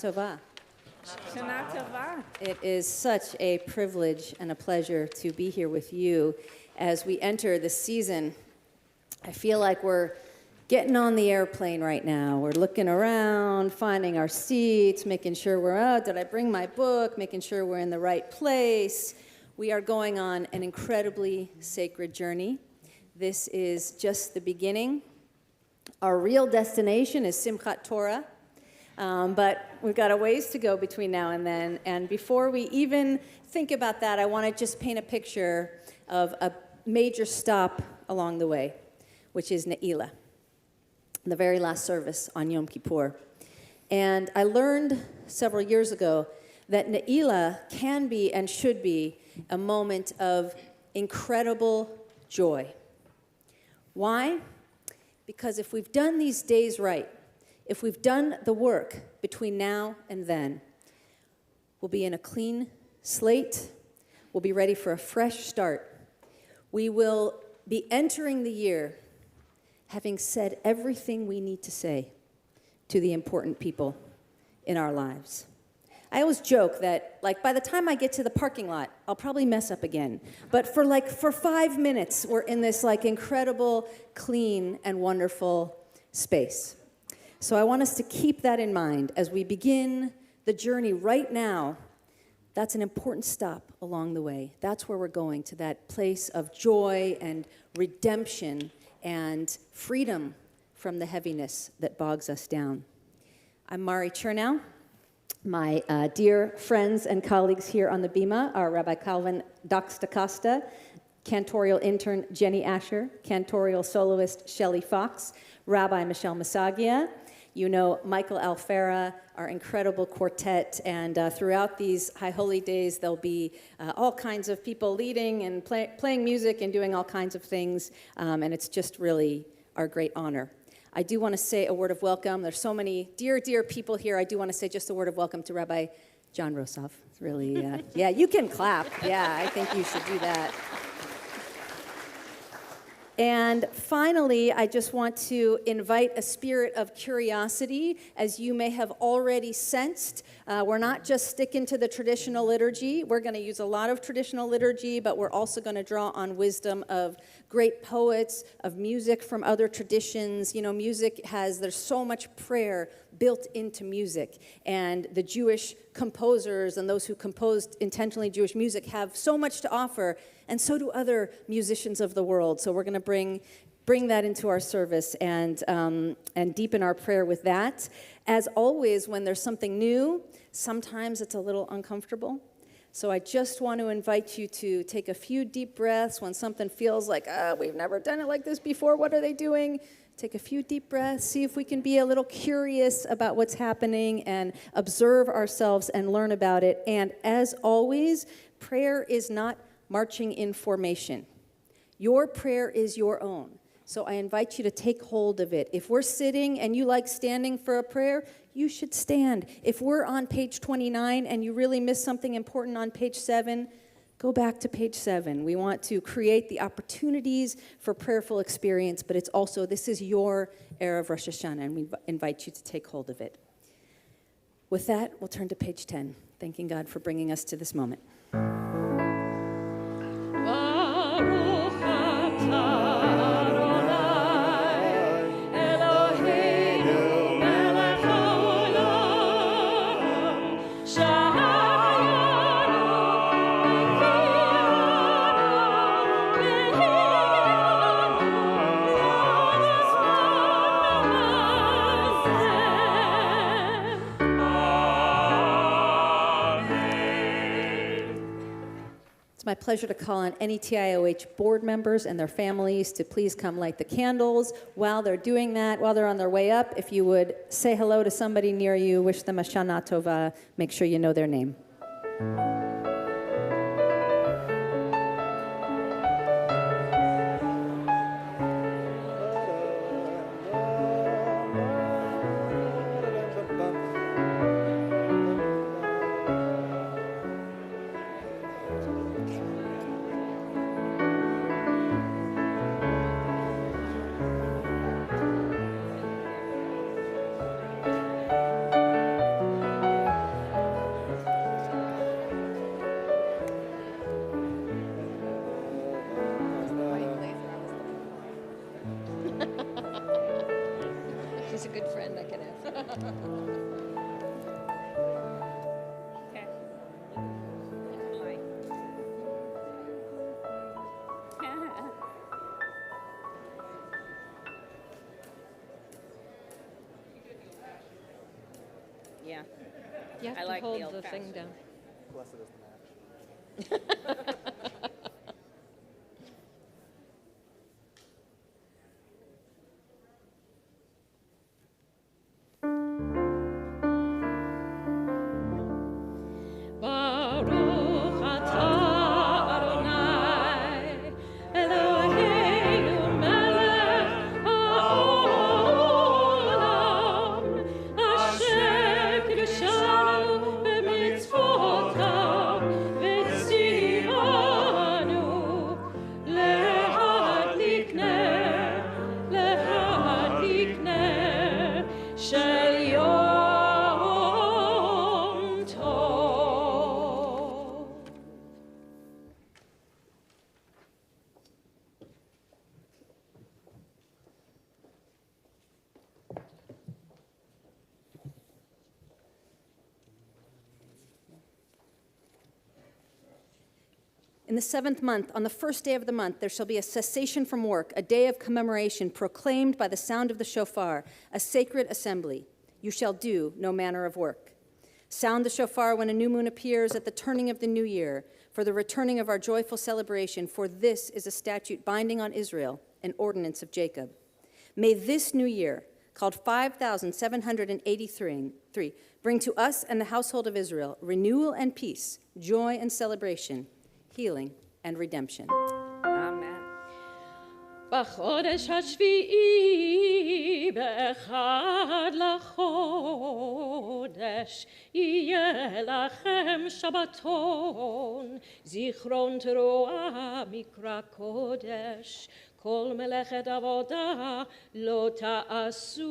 Tova. Shana Tova. It is such a privilege and a pleasure to be here with you as we enter the season. I feel like we're getting on the airplane right now. We're looking around, finding our seats, making sure we're out. Did I bring my book? Making sure we're in the right place. We are going on an incredibly sacred journey. This is just the beginning. Our real destination is Simchat Torah. But we've got a ways to go between now and then. And before we even think about that, I want to just paint a picture of a major stop along the way, which is Ne'ilah, the very last service on Yom Kippur. And I learned several years ago that Ne'ilah can be and should be a moment of incredible joy. Why? Because if we've done these days right, if we've done the work between now and then, we'll be in a clean slate. We'll be ready for a fresh start. We will be entering the year having said everything we need to say to the important people in our lives. I always joke that, by the time I get to the parking lot, I'll probably mess up again. But for 5 minutes, we're in this, incredible, clean, and wonderful space. So I want us to keep that in mind as we begin the journey right now. That's an important stop along the way. That's where we're going, to that place of joy and redemption and freedom from the heaviness that bogs us down. I'm Mari Chernow. My dear friends and colleagues here on the Bima are Rabbi Calvin Dox-DaCosta, cantorial intern Jenny Asher, cantorial soloist Shelley Fox, Rabbi Michelle Masagia. You know Michael Alfera, our incredible quartet, and throughout these High Holy Days, there'll be all kinds of people leading and playing music and doing all kinds of things, and it's just really our great honor. I do want to say a word of welcome. There's so many dear, dear people here. I do want to say just a word of welcome to Rabbi John Rosov. It's really, yeah, you can clap. Yeah, I think you should do that. And finally, I just want to invite a spirit of curiosity. As you may have already sensed, we're not just sticking to the traditional liturgy. We're going to use a lot of traditional liturgy, but we're also going to draw on wisdom of great poets, of music from other traditions. You know, there's so much prayer built into music. And the Jewish composers and those who composed intentionally Jewish music have so much to offer, and so do other musicians of the world. So we're going to bring that into our service and deepen our prayer with that. As always, when there's something new, sometimes it's a little uncomfortable. So I just want to invite you to take a few deep breaths when something feels like, we've never done it like this before, what are they doing? Take a few deep breaths, see if we can be a little curious about what's happening and observe ourselves and learn about it. And as always, prayer is not marching in formation. Your prayer is your own. So I invite you to take hold of it. If we're sitting and you like standing for a prayer, you should stand. If we're on page 29 and you really miss something important on page 7, go back to page 7. We want to create the opportunities for prayerful experience, but it's also, this is your Erev Rosh Hashanah, and we invite you to take hold of it. With that, we'll turn to page 10, thanking God for bringing us to this moment. It's my pleasure to call on any TIOH board members and their families to please come light the candles. While they're doing that, while they're on their way up, if you would say hello to somebody near you, wish them a Shana Tova, make sure you know their name. You have I to like the hold old the thing fashioned. down. Blessed is the match. Baruch atah Adonai, Eloheinu melech haolam, asher kiddushanu b'mitzvotav v'tzivanu להדליק נר של יום טוב. In the 7th month, on the first day of the month, there shall be a cessation from work, a day of commemoration proclaimed by the sound of the shofar, a sacred assembly. You shall do no manner of work. Sound the shofar when a new moon appears at the turning of the new year, for the returning of our joyful celebration, for this is a statute binding on Israel, an ordinance of Jacob. May this new year, called 5783, bring to us and the household of Israel renewal and peace, joy and celebration, healing and redemption. Amen. בחודש השביעי באחד לחודש יהיה לכם שבתון זיכרון תרועה מקרא קודש כל מלאכת עבודה לא תעשו.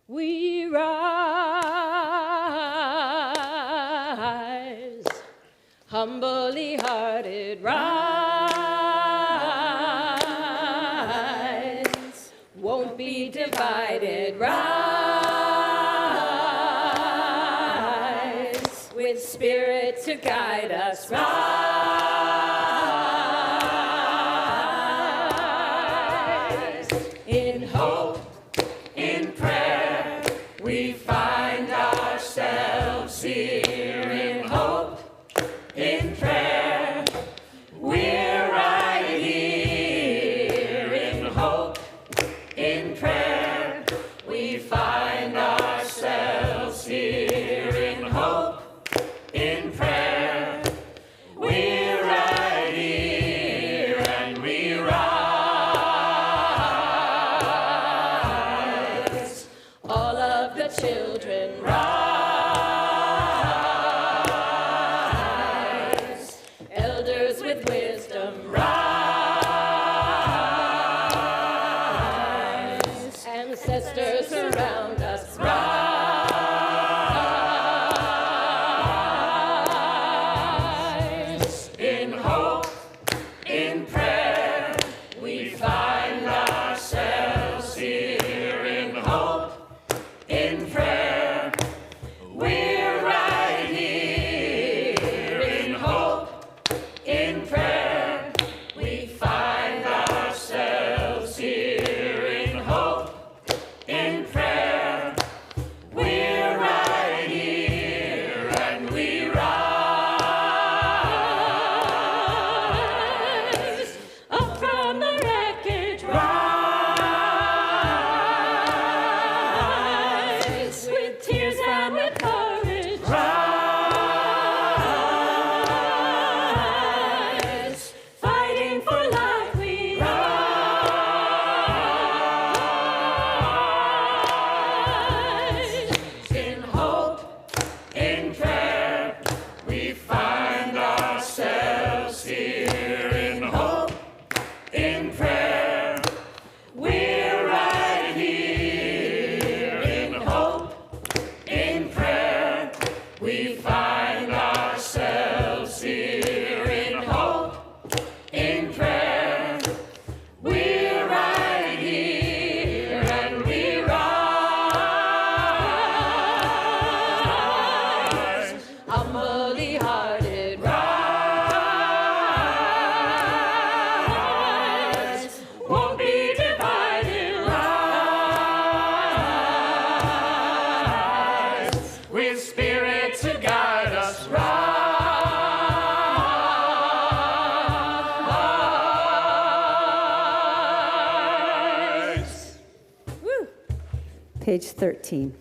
We rise, humbly hearted rise, won't be divided, rise, with spirit to guide us, rise, in hope, in prayer, we find ourselves here in hope, in prayer, we're right here in hope, in prayer, we find ourselves here in hope, in prayer, we're right here and we rise, all of the children rise, elders with wisdom rise, ancestors around us rise, in hope, in prayer, we find ourselves here in hope, in prayer, we're right here in hope, in prayer, we find ourselves here in hope, in prayer, we're right here and we rise, up from the wreckage, rise, with tears and with courage, rise, fighting for life we rise, in hope, in prayer, we find ourselves here in hope, in prayer, we're right here in hope, in prayer, we find ourselves here in hope, in prayer, we're right here and we rise, humbly hearted rise, won't be divided, rise, with Spirit to guide us rise. Woo. Page 13.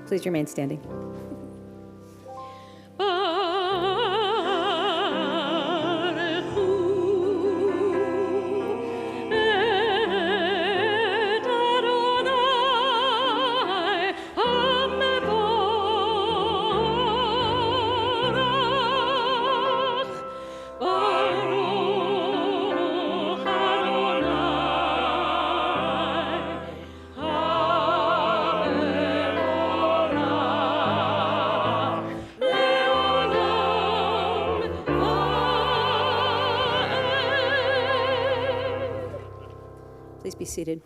Please remain standing. Please be seated.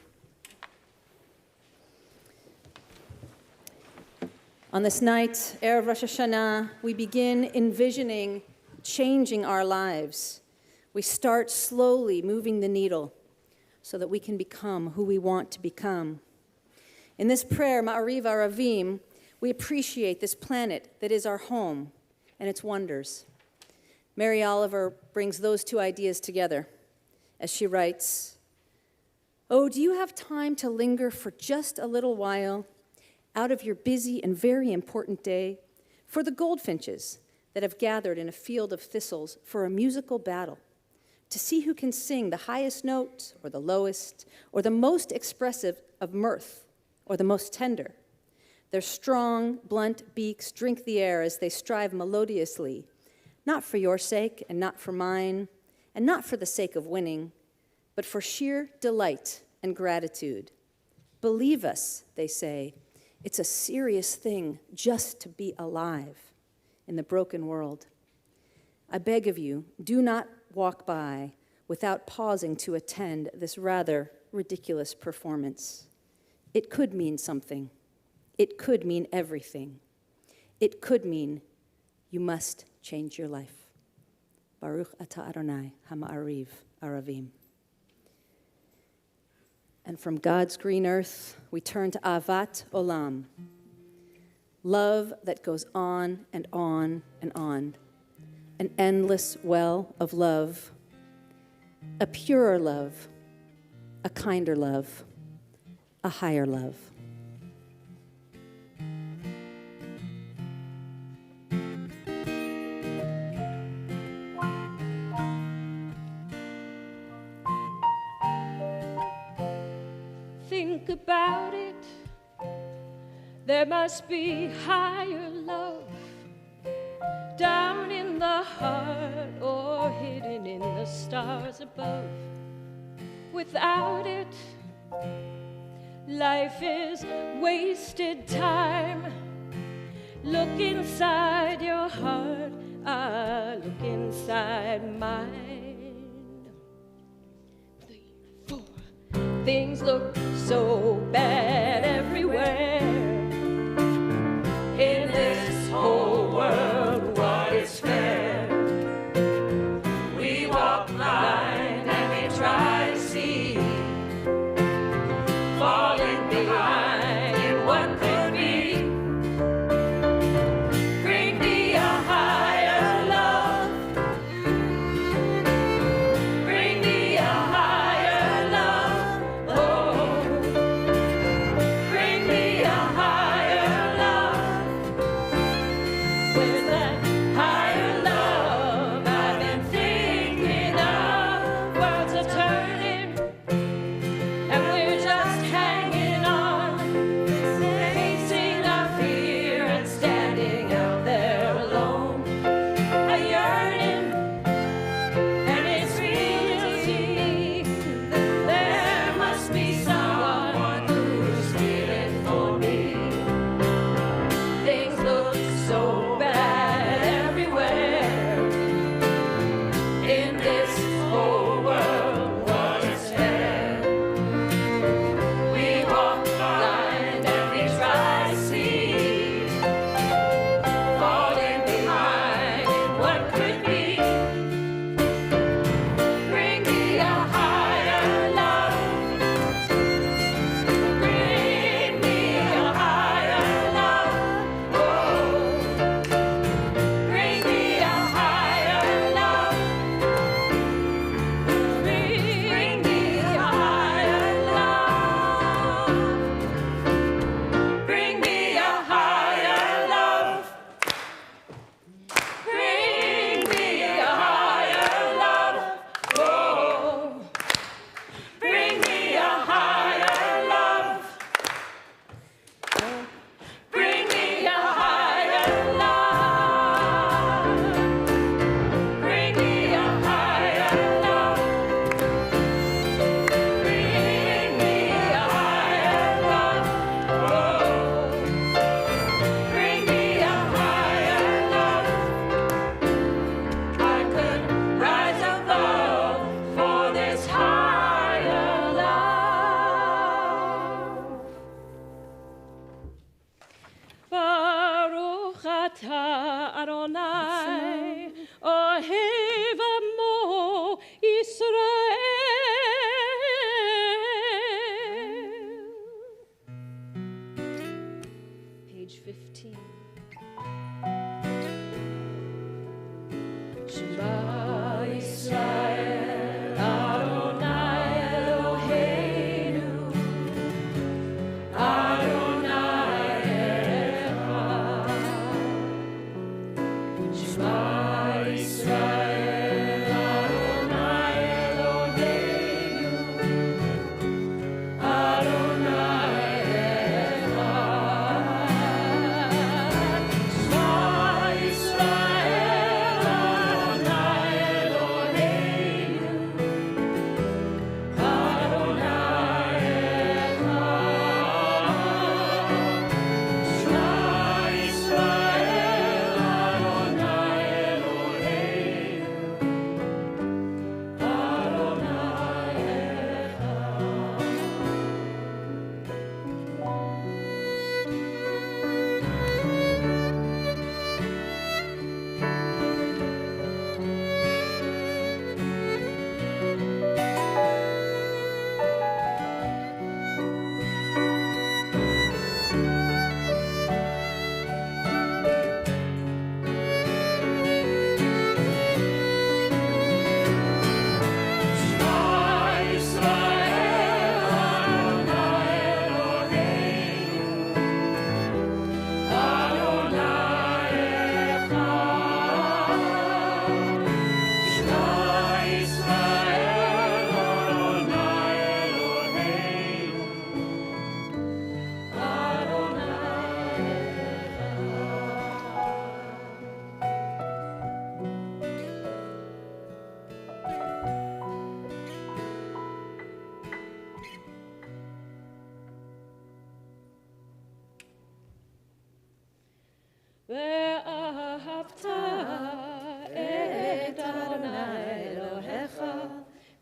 On this night, Erev Rosh Hashanah, we begin envisioning changing our lives. We start slowly moving the needle so that we can become who we want to become. In this prayer, Ma'ariv Aravim, we appreciate this planet that is our home and its wonders. Mary Oliver brings those two ideas together as she writes, "Oh, do you have time to linger for just a little while out of your busy and very important day for the goldfinches that have gathered in a field of thistles for a musical battle, to see who can sing the highest note or the lowest or the most expressive of mirth or the most tender? Their strong, blunt beaks drink the air as they strive melodiously, not for your sake and not for mine, and not for the sake of winning, but for sheer delight and gratitude. Believe us," they say, "it's a serious thing just to be alive in the broken world. I beg of you, do not walk by without pausing to attend this rather ridiculous performance. It could mean something. It could mean everything. It could mean you must change your life. Baruch Ata Adonai HaMa'ariv Aravim." And from God's green earth, we turn to Avat Olam, love that goes on and on and on, an endless well of love, a purer love, a kinder love, a higher love. Think about it. There must be higher love down in the heart or hidden in the stars above. Without it, life is wasted time. Look inside your heart, look inside mine. 3, 4. Things look so bad everywhere. In this whole world, what is fair? We walk blind and we try to see, falling behind in what could be. Bring me a higher love. Bring me a higher love. Oh, bring me a higher love. Where's that higher love I've been thinking of? Worlds are turning and we're just hanging on.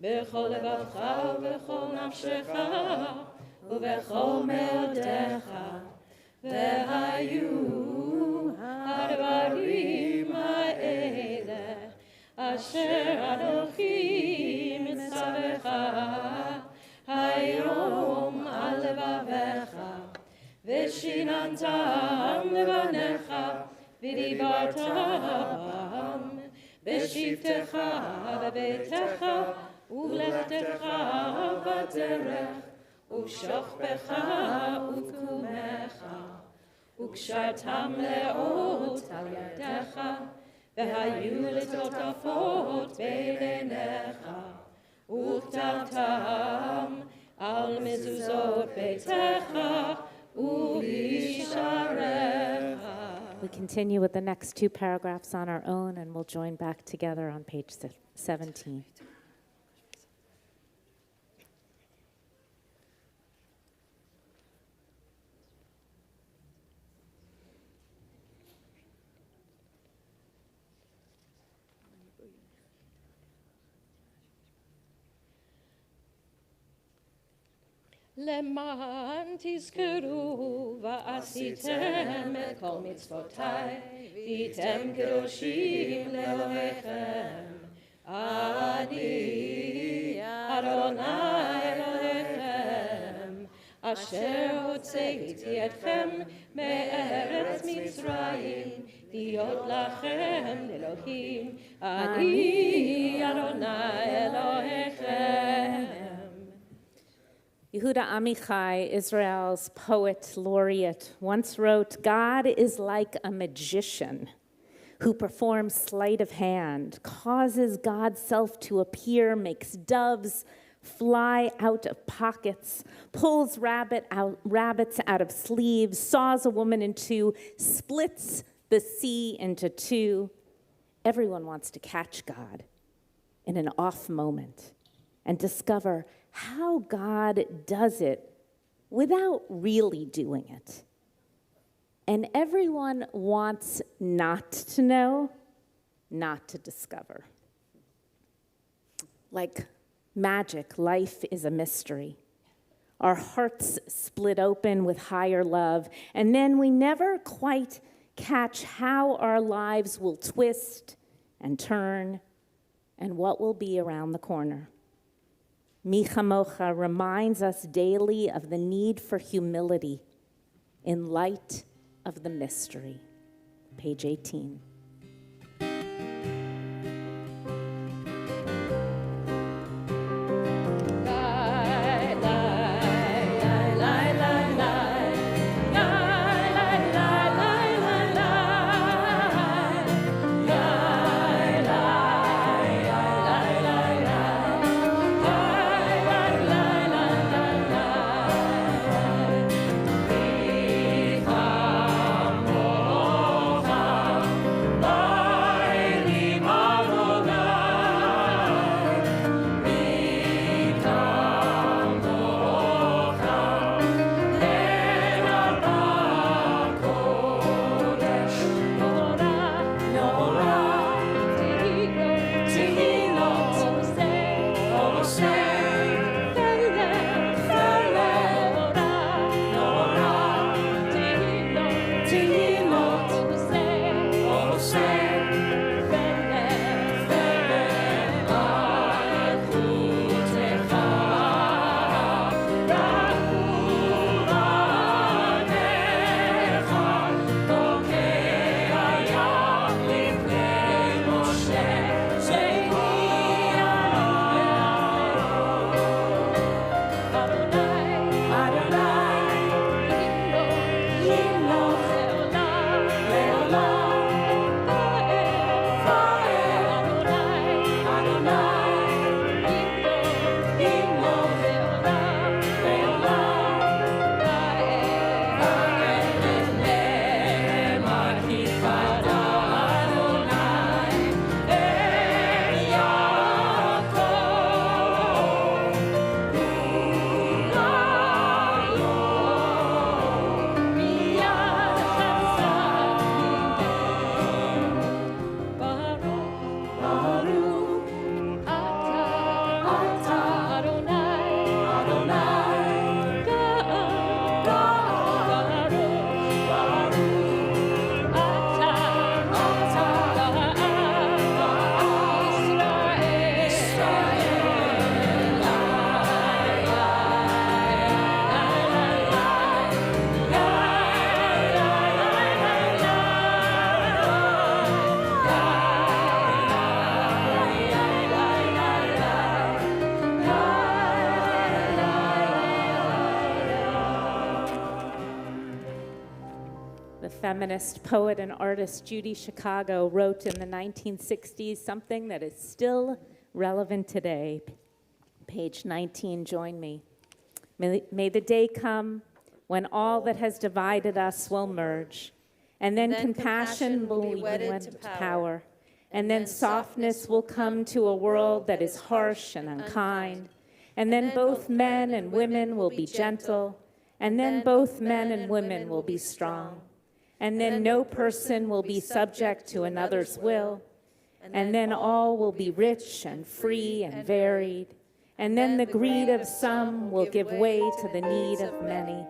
בכל לבבך ובכל נפשך ובכל מאודיך, והיו הדברים האלה אשר אנוכי מצווך היום על לבביך, ושיננתם לבניך ודיברת בם בשבתך בביתך ולכתך בדרך ובשוכבך ובקומך, וקשרתם לאות על ידיך, והיו לטוטפות בין עיניך, וכתבתם על מזוזות ביתך ובשעריך. We continue with the next two paragraphs on our own, and we'll join back together on page 17. למען תזכרו ועשיתם את כל מצוותיי, והייתם קדושים לאלוהיכם. אני אדוני אלוהיכם, אשר הוצאתי אתכם מארץ מצרים, להיות לכם לאלוהים. אני אדוני אלוהיכם. Yehuda Amichai, Israel's poet laureate, once wrote, "God is like a magician who performs sleight of hand, causes God's self to appear, makes doves fly out of pockets, pulls rabbits out of sleeves, saws a woman in two, splits the sea into two." Everyone wants to catch God in an off moment and discover how God does it without really doing it. And everyone wants not to know, not to discover. Like magic, life is a mystery. Our hearts split open with higher love, and then we never quite catch how our lives will twist and turn and what will be around the corner. Mi Chamocha reminds us daily of the need for humility in light of the mystery. Page 18. The feminist poet and artist Judy Chicago wrote in the 1960s something that is still relevant today. Page 19, join me. May the day come when all that has divided us will merge, and then compassion will be wedded to power, and then softness will come to a world that is harsh and unkind, and then both men and women will be gentle, and then both men and women will be strong, and then no person will be subject to another's will, and then all will be rich and free and varied, and then the greed of some will give way to the need of many,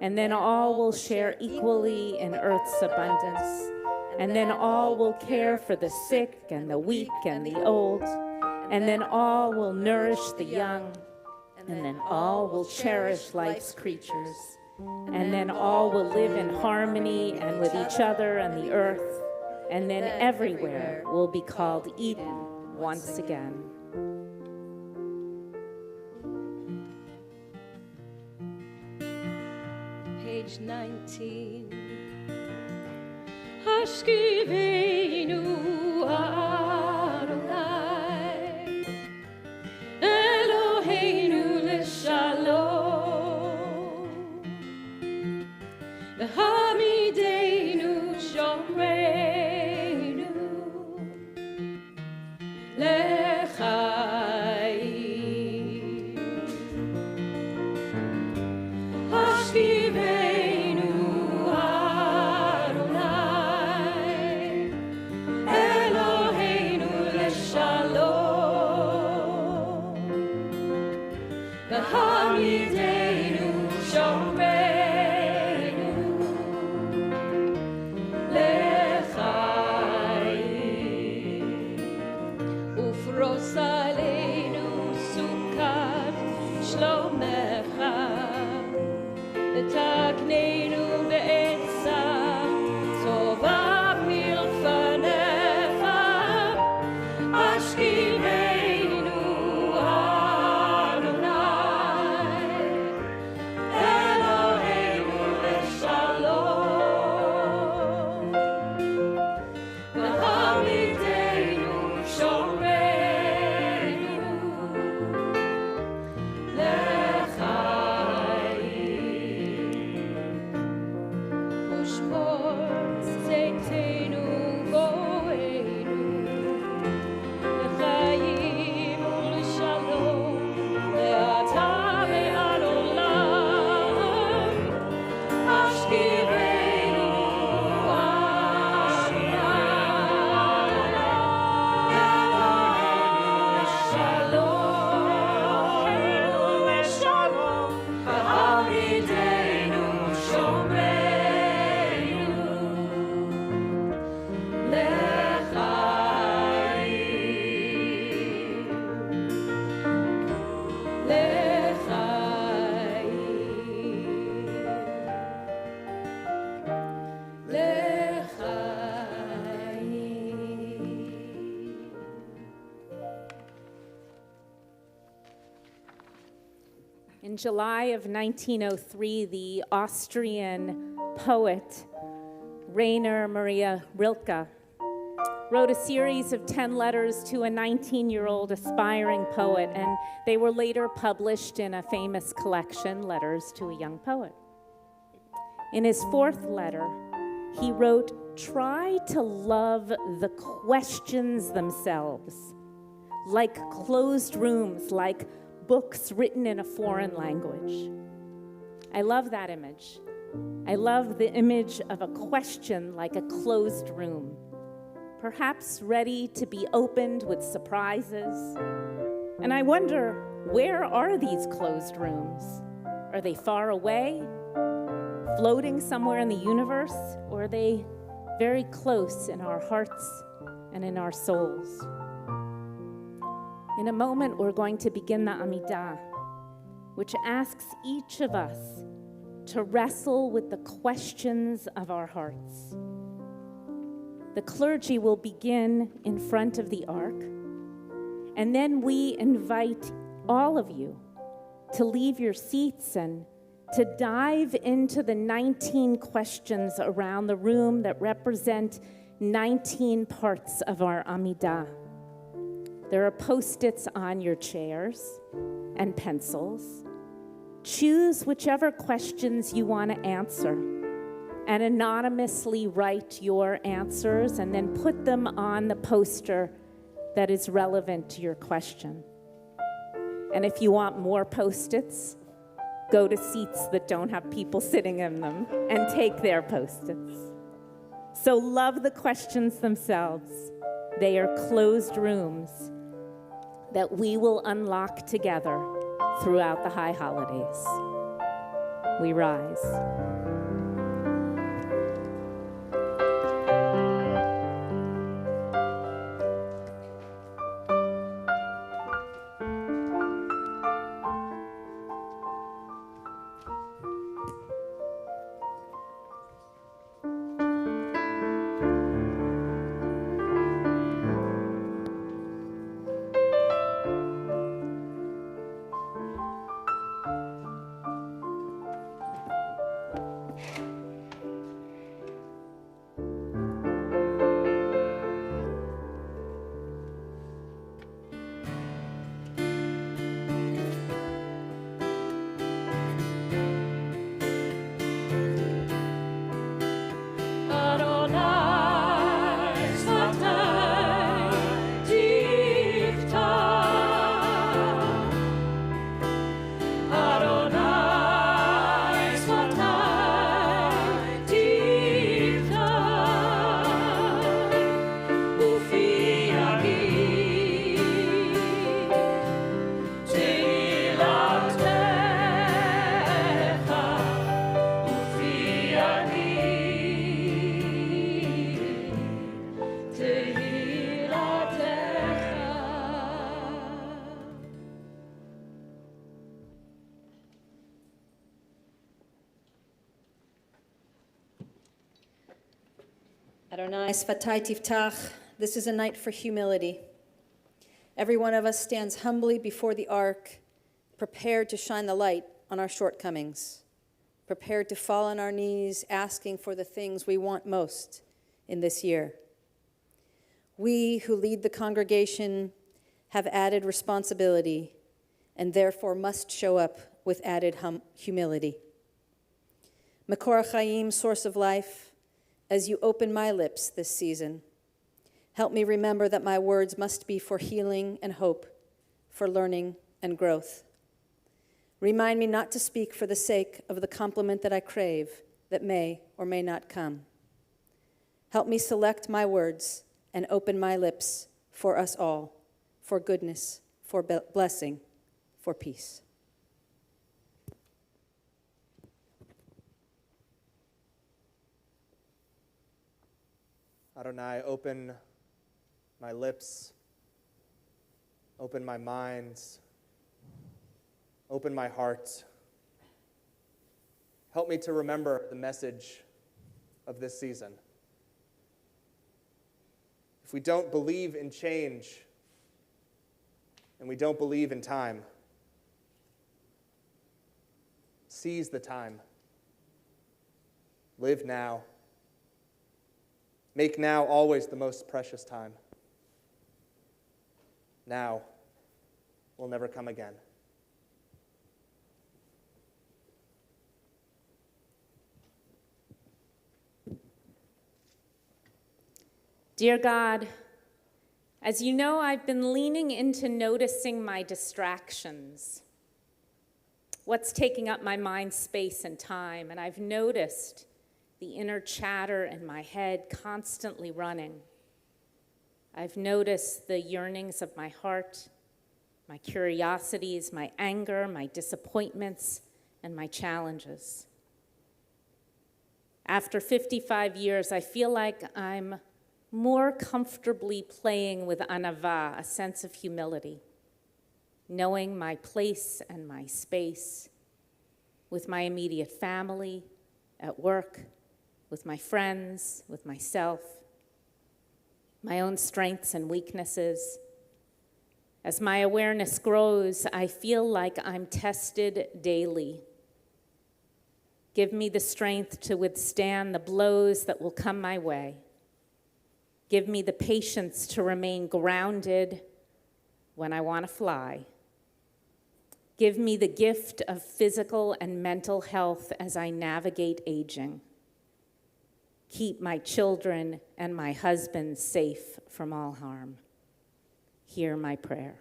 and then all will share equally in earth's abundance, and then all will care for the sick and the weak and the old, and then all will nourish the young, and then all will cherish life's creatures, and then all will live in harmony and with each other and the earth, and then everywhere will be called Eden once again. Page 19. Hashkivenu Adonai Eloheinu l'shalom V'hamidenu shomreinu l'chaim Hashkivenu Adonai Eloheinu l'shalom V'hamidenu shomreinu l'chaim Ufros aleinu sukkot shlomecha V'taknenu be'etza tova milfanecha Ashkivenu Adonai Eloheinu l'shalom V'hamidenu shomreinu l'chaim Ushmor tzedkenu go'enu l'chaim u'l'shalom le'ata ve'ad olam Ashkivenu Eloheinu l'shalom V'hamidenu shomreinu In July of 1903, the Austrian poet Rainer Maria Rilke wrote a series of 10 letters to a 19-year-old aspiring poet, and they were later published in a famous collection, Letters to a Young Poet. In his fourth letter, he wrote, "Try to love the questions themselves, like closed rooms, like books written in a foreign language." I love that image. I love the image of a question like a closed room, perhaps ready to be opened with surprises. And I wonder, where are these closed rooms? Are they far away, floating somewhere in the universe, or are they very close in our hearts and in our souls? In a moment, we're going to begin the Amidah, which asks each of us to wrestle with the questions of our hearts. The clergy will begin in front of the ark, and then we invite all of you to leave your seats and to dive into the 19 questions around the room that represent 19 parts of our Amidah. There are Post-its on your chairs and pencils. Choose whichever questions you want to answer and anonymously write your answers and then put them on the poster that is relevant to your question. And if you want more Post-its, go to seats that don't have people sitting in them and take their Post-its. So love the questions themselves. They are closed rooms that we will unlock together throughout the high holidays. We rise. Adonai Sfatai Tiftach, this is a night for humility. Every one of us stands humbly before the ark, prepared to shine the light on our shortcomings, prepared to fall on our knees, asking for the things we want most in this year. We who lead the congregation have added responsibility and therefore must show up with added humility. Makor Chaim, source of life, as you open my lips this season, help me remember that my words must be for healing and hope, for learning and growth. Remind me not to speak for the sake of the compliment that I crave that may or may not come. Help me select my words and open my lips for us all, for goodness, for blessing, for peace. Adonai, open my lips, open my mind, open my heart. Help me to remember the message of this season. If we don't believe in change and we don't believe in time, seize the time. Live now. Make now always the most precious time. Now will never come again. Dear God, as you know, I've been leaning into noticing my distractions, what's taking up my mind space and time, and I've noticed the inner chatter in my head constantly running. I've noticed the yearnings of my heart, my curiosities, my anger, my disappointments, and my challenges. After 55 years, I feel like I'm more comfortably playing with anava, a sense of humility, knowing my place and my space with my immediate family, at work, with my friends, with myself, my own strengths and weaknesses. As my awareness grows, I feel like I'm tested daily. Give me the strength to withstand the blows that will come my way. Give me the patience to remain grounded when I want to fly. Give me the gift of physical and mental health as I navigate aging. Keep my children and my husband safe from all harm. Hear my prayer.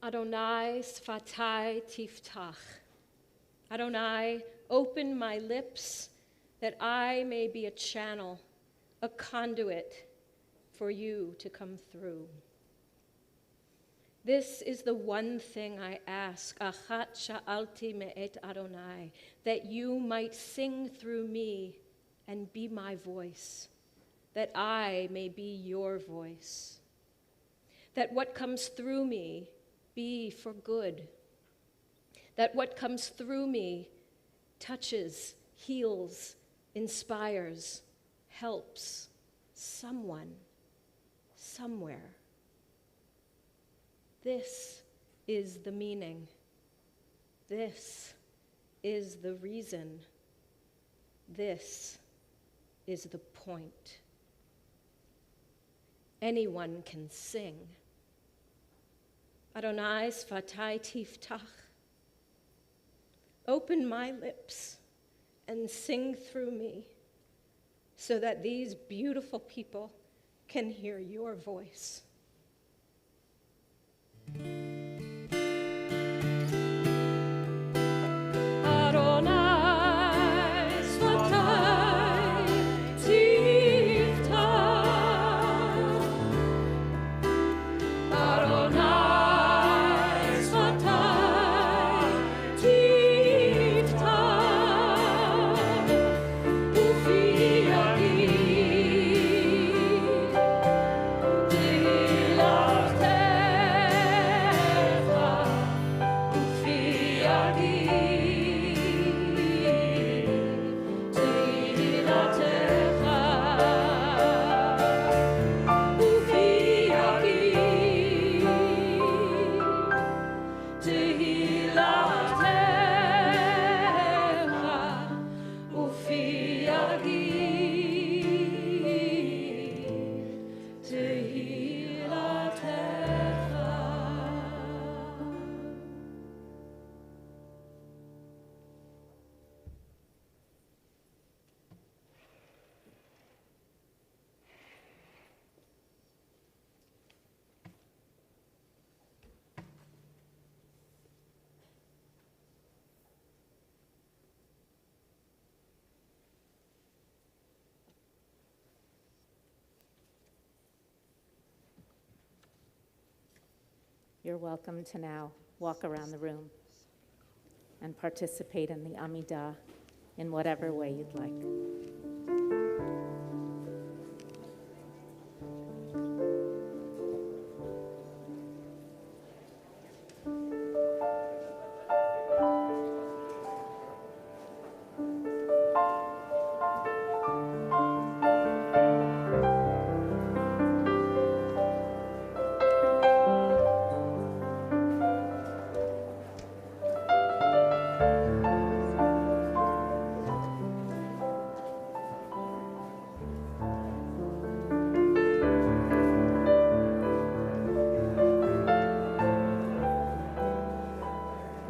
Adonai sfatai tiftach. Adonai, open my lips that I may be a channel, a conduit for you to come through. This is the one thing I ask, achat sha'alti me'et Adonai, that you might sing through me and be my voice, that I may be your voice, that what comes through me be for good, that what comes through me touches, heals, inspires, helps someone, somewhere. This is the meaning. This is the reason. This is the point. Anyone can sing. Adonai sfatai tiftach. Open my lips and sing through me so that these beautiful people can hear your voice. Adonai sfatai tiftach. Adonai sfatai tiftach. Ufi yagid tehilatecha. Ufi yagid tehilatecha. Ufi yagid tehilatecha. Ufi yagid tehilatecha. You're welcome to now walk around the room and participate in the Amidah in whatever way you'd like.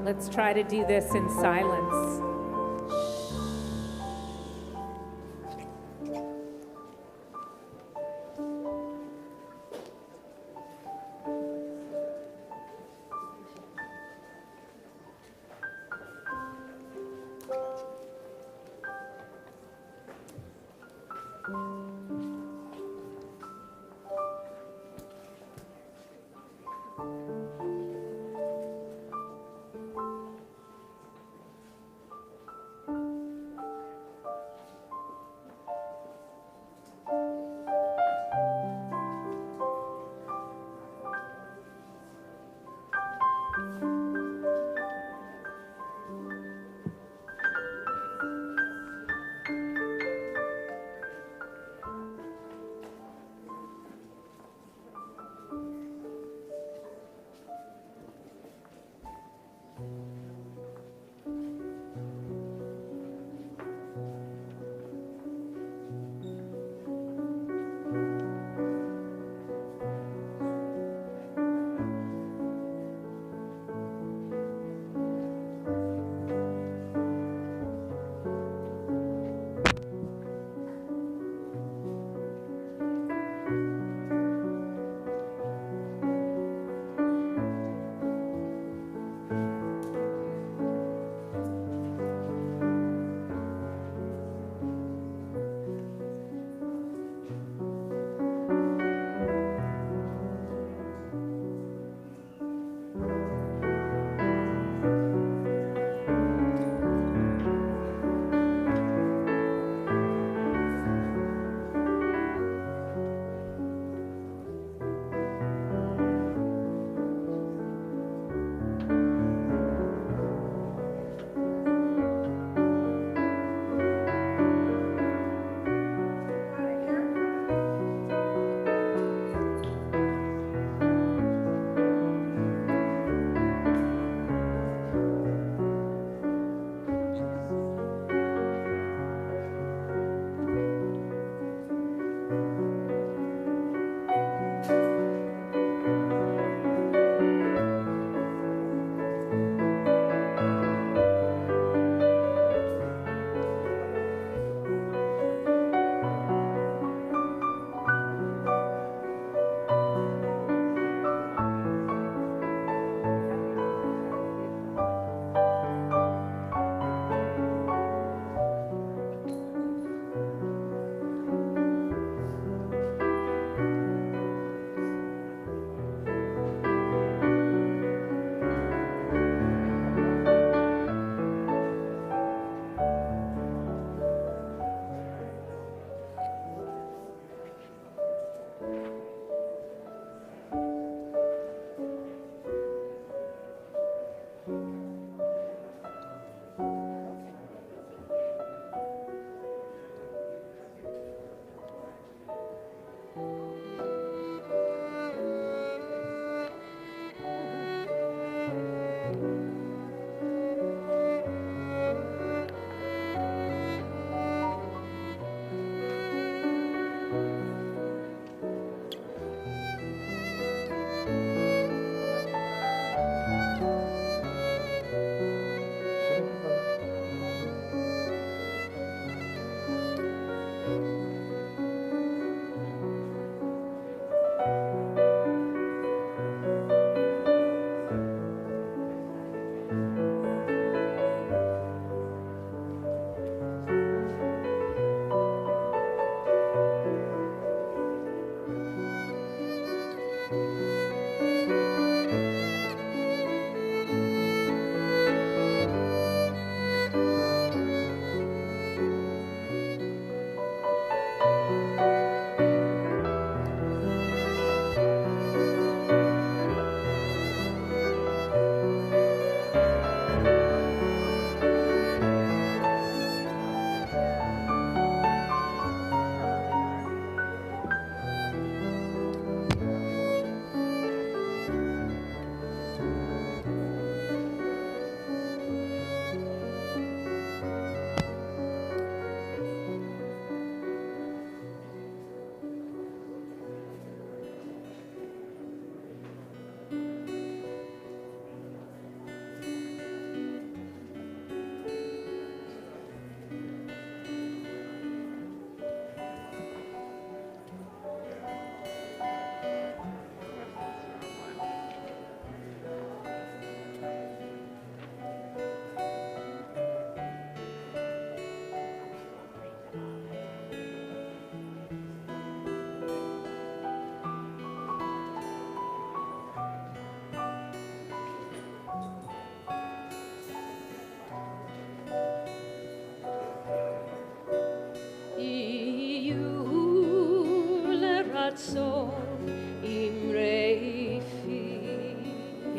Let's try to do this in silence.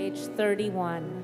Page 31.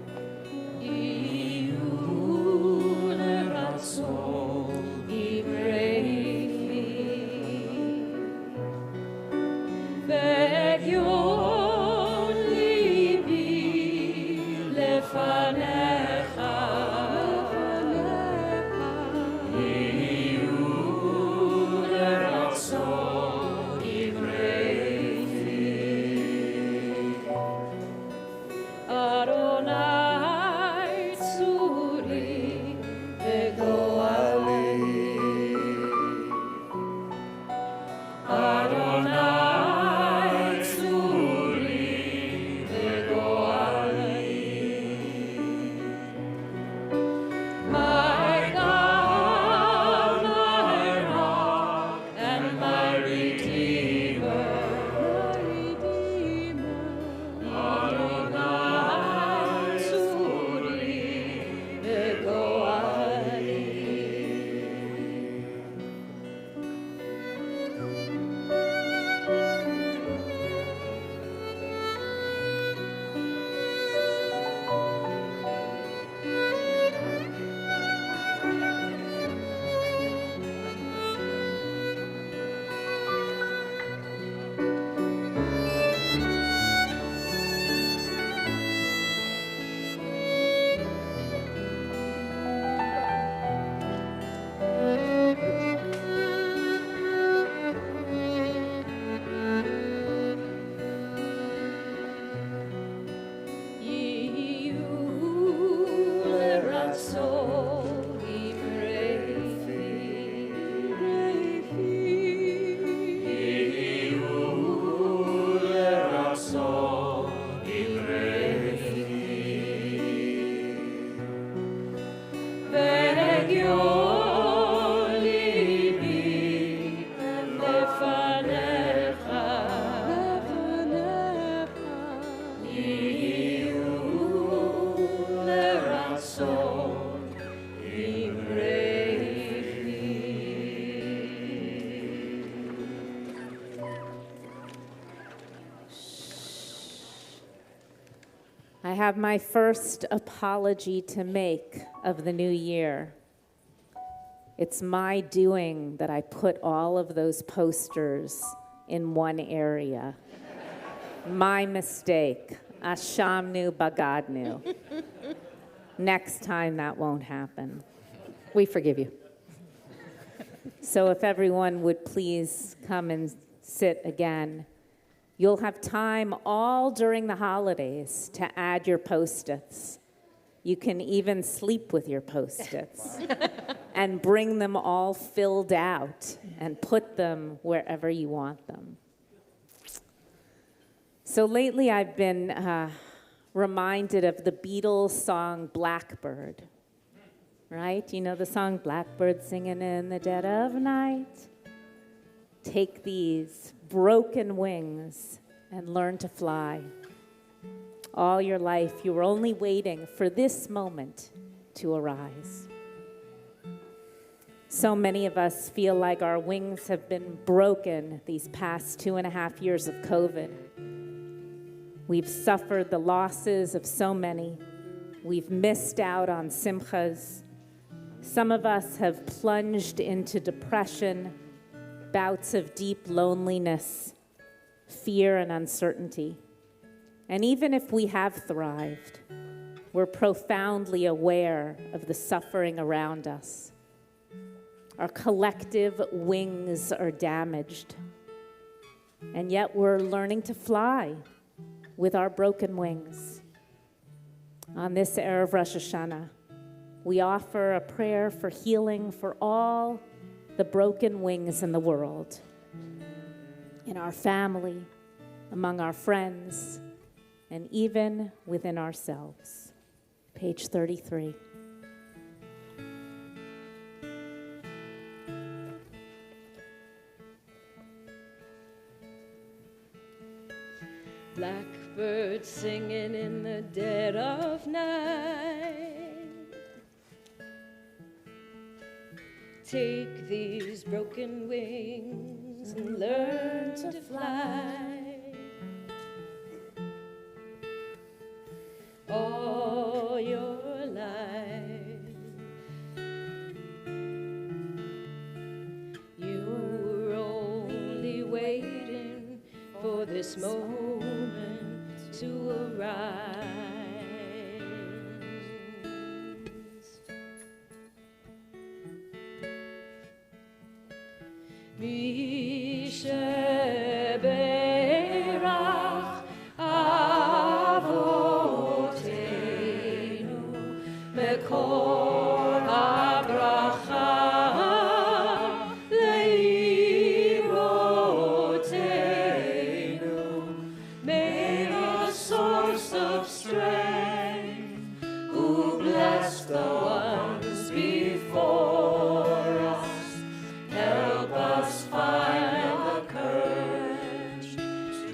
I have my first apology to make of the new year. It's my doing that I put all of those posters in one area. My mistake. Ashamnu bagadnu. Next time that won't happen. We forgive you. So if everyone would please come and sit again. You'll have time all during the holidays to add your Post-its. You can even sleep with your Post-its and bring them all filled out and put them wherever you want them. So lately I've been reminded of the Beatles song Blackbird, right? You know the song Blackbird singing in the dead of night? Take these broken wings and learn to fly. All your life, you were only waiting for this moment to arise. So many of us feel like our wings have been broken these past 2.5 years of COVID. We've suffered the losses of so many. We've missed out on simchas. Some of us have plunged into depression, bouts of deep loneliness, fear and uncertainty. And even if we have thrived, we're profoundly aware of the suffering around us. Our collective wings are damaged, and yet we're learning to fly with our broken wings. On this Erev Rosh Hashanah, we offer a prayer for healing for all the broken wings in the world, in our family, among our friends, and even within ourselves. Page 33. Blackbird singing in the dead of night. Take these broken wings and learn to fly. All your life, you were only waiting for this moment to arise. Mi sheberach avotenu mekor habracha leirotenu. May the source of strength, who blessed the ones before us, help us find the courage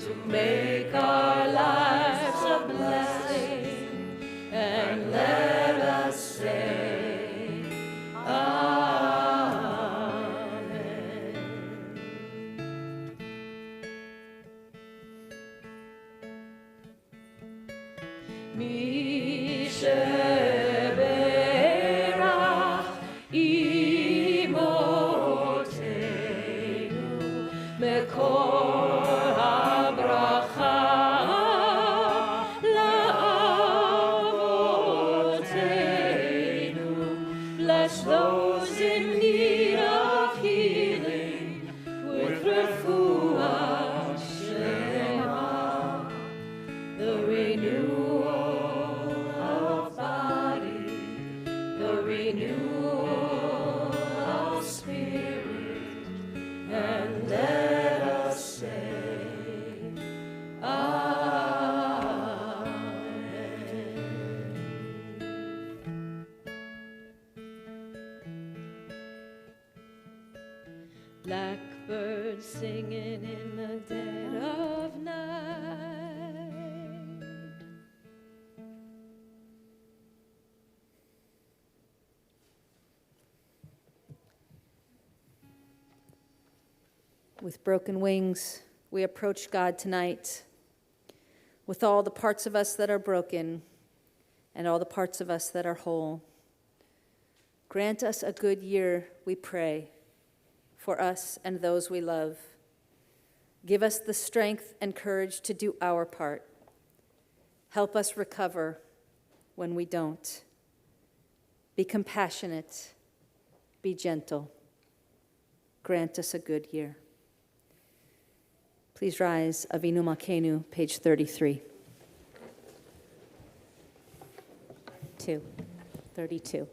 to make our lives a blessing, and let us say Amen. Mi sheberach imotenu mekor habracha la'avotenu. Bless those in need of healing with refuah shlema, the renewal of body, the renewal of spirit, and let us say Amen. Blackbird singing in the dead of night. With broken wings, we approach God tonight with all the parts of us that are broken and all the parts of us that are whole. Grant us a good year, we pray, for us and those we love. Give us the strength and courage to do our part. Help us recover when we don't. Be compassionate. Be gentle. Grant us a good year. Please rise, Avinu Malkeinu, page 33. 32.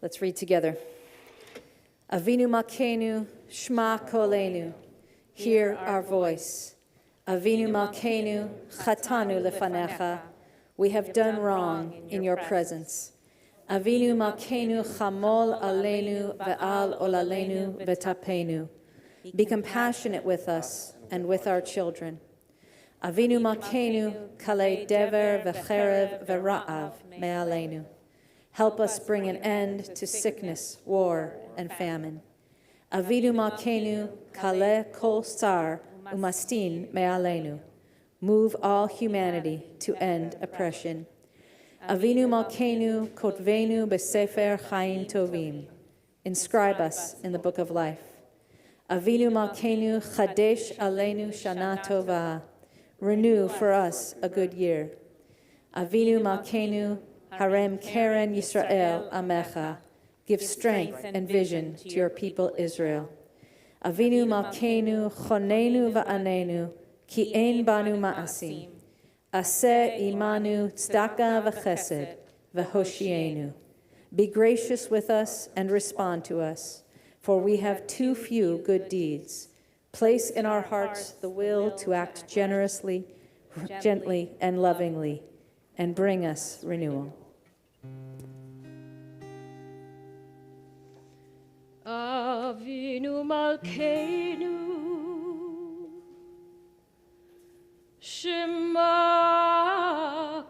Let's read together. Avinu Malkeinu, Shma Kolenu. Hear our voice. Avinu Malkeinu, Chatanu Lefanecha. We have done wrong in your presence. Avinu Malkeinu, Chamol Aleinu Ve'al Olalenu Vetapenu. Be compassionate with us and with our children. Avinu Malkeinu, Kalei Dever Vecherev Vera'av Me'aleinu. Help us bring an end to sickness, war, and famine. Avinu Malkeinu, Kaleh Kol Sar Umastin Me'aleinu. Move all humanity to end oppression. Avinu Malkeinu, Kotvenu Besefer Chaim Tovim. Inscribe us in the book of life. Avinu Malkeinu, Chadesh Aleinu Shana Tova. Renew for us a good year. Avinu Malkeinu, Harem Keren Yisrael Amecha. Give strength and vision to your people Israel. Avinu Malkeinu, Chonenu Va'anenu, Ki ein banu ma'asim. Aseh imanu tzedakah v'chesed v'hoshienu. Be gracious with us and respond to us, for we have too few good deeds. Place in our hearts the will to act generously, gently, and lovingly, and bring us renewal. Avinu Malkeinu, Shema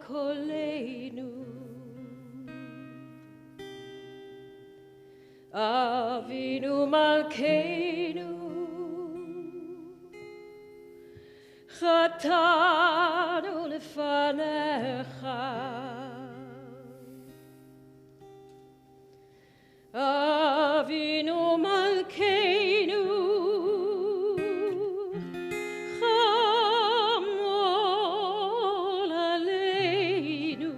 Kolenu. Avinu Malkeinu, Chatanu Lefanecha. Avinu Malkeinu, Chamol Aleinu,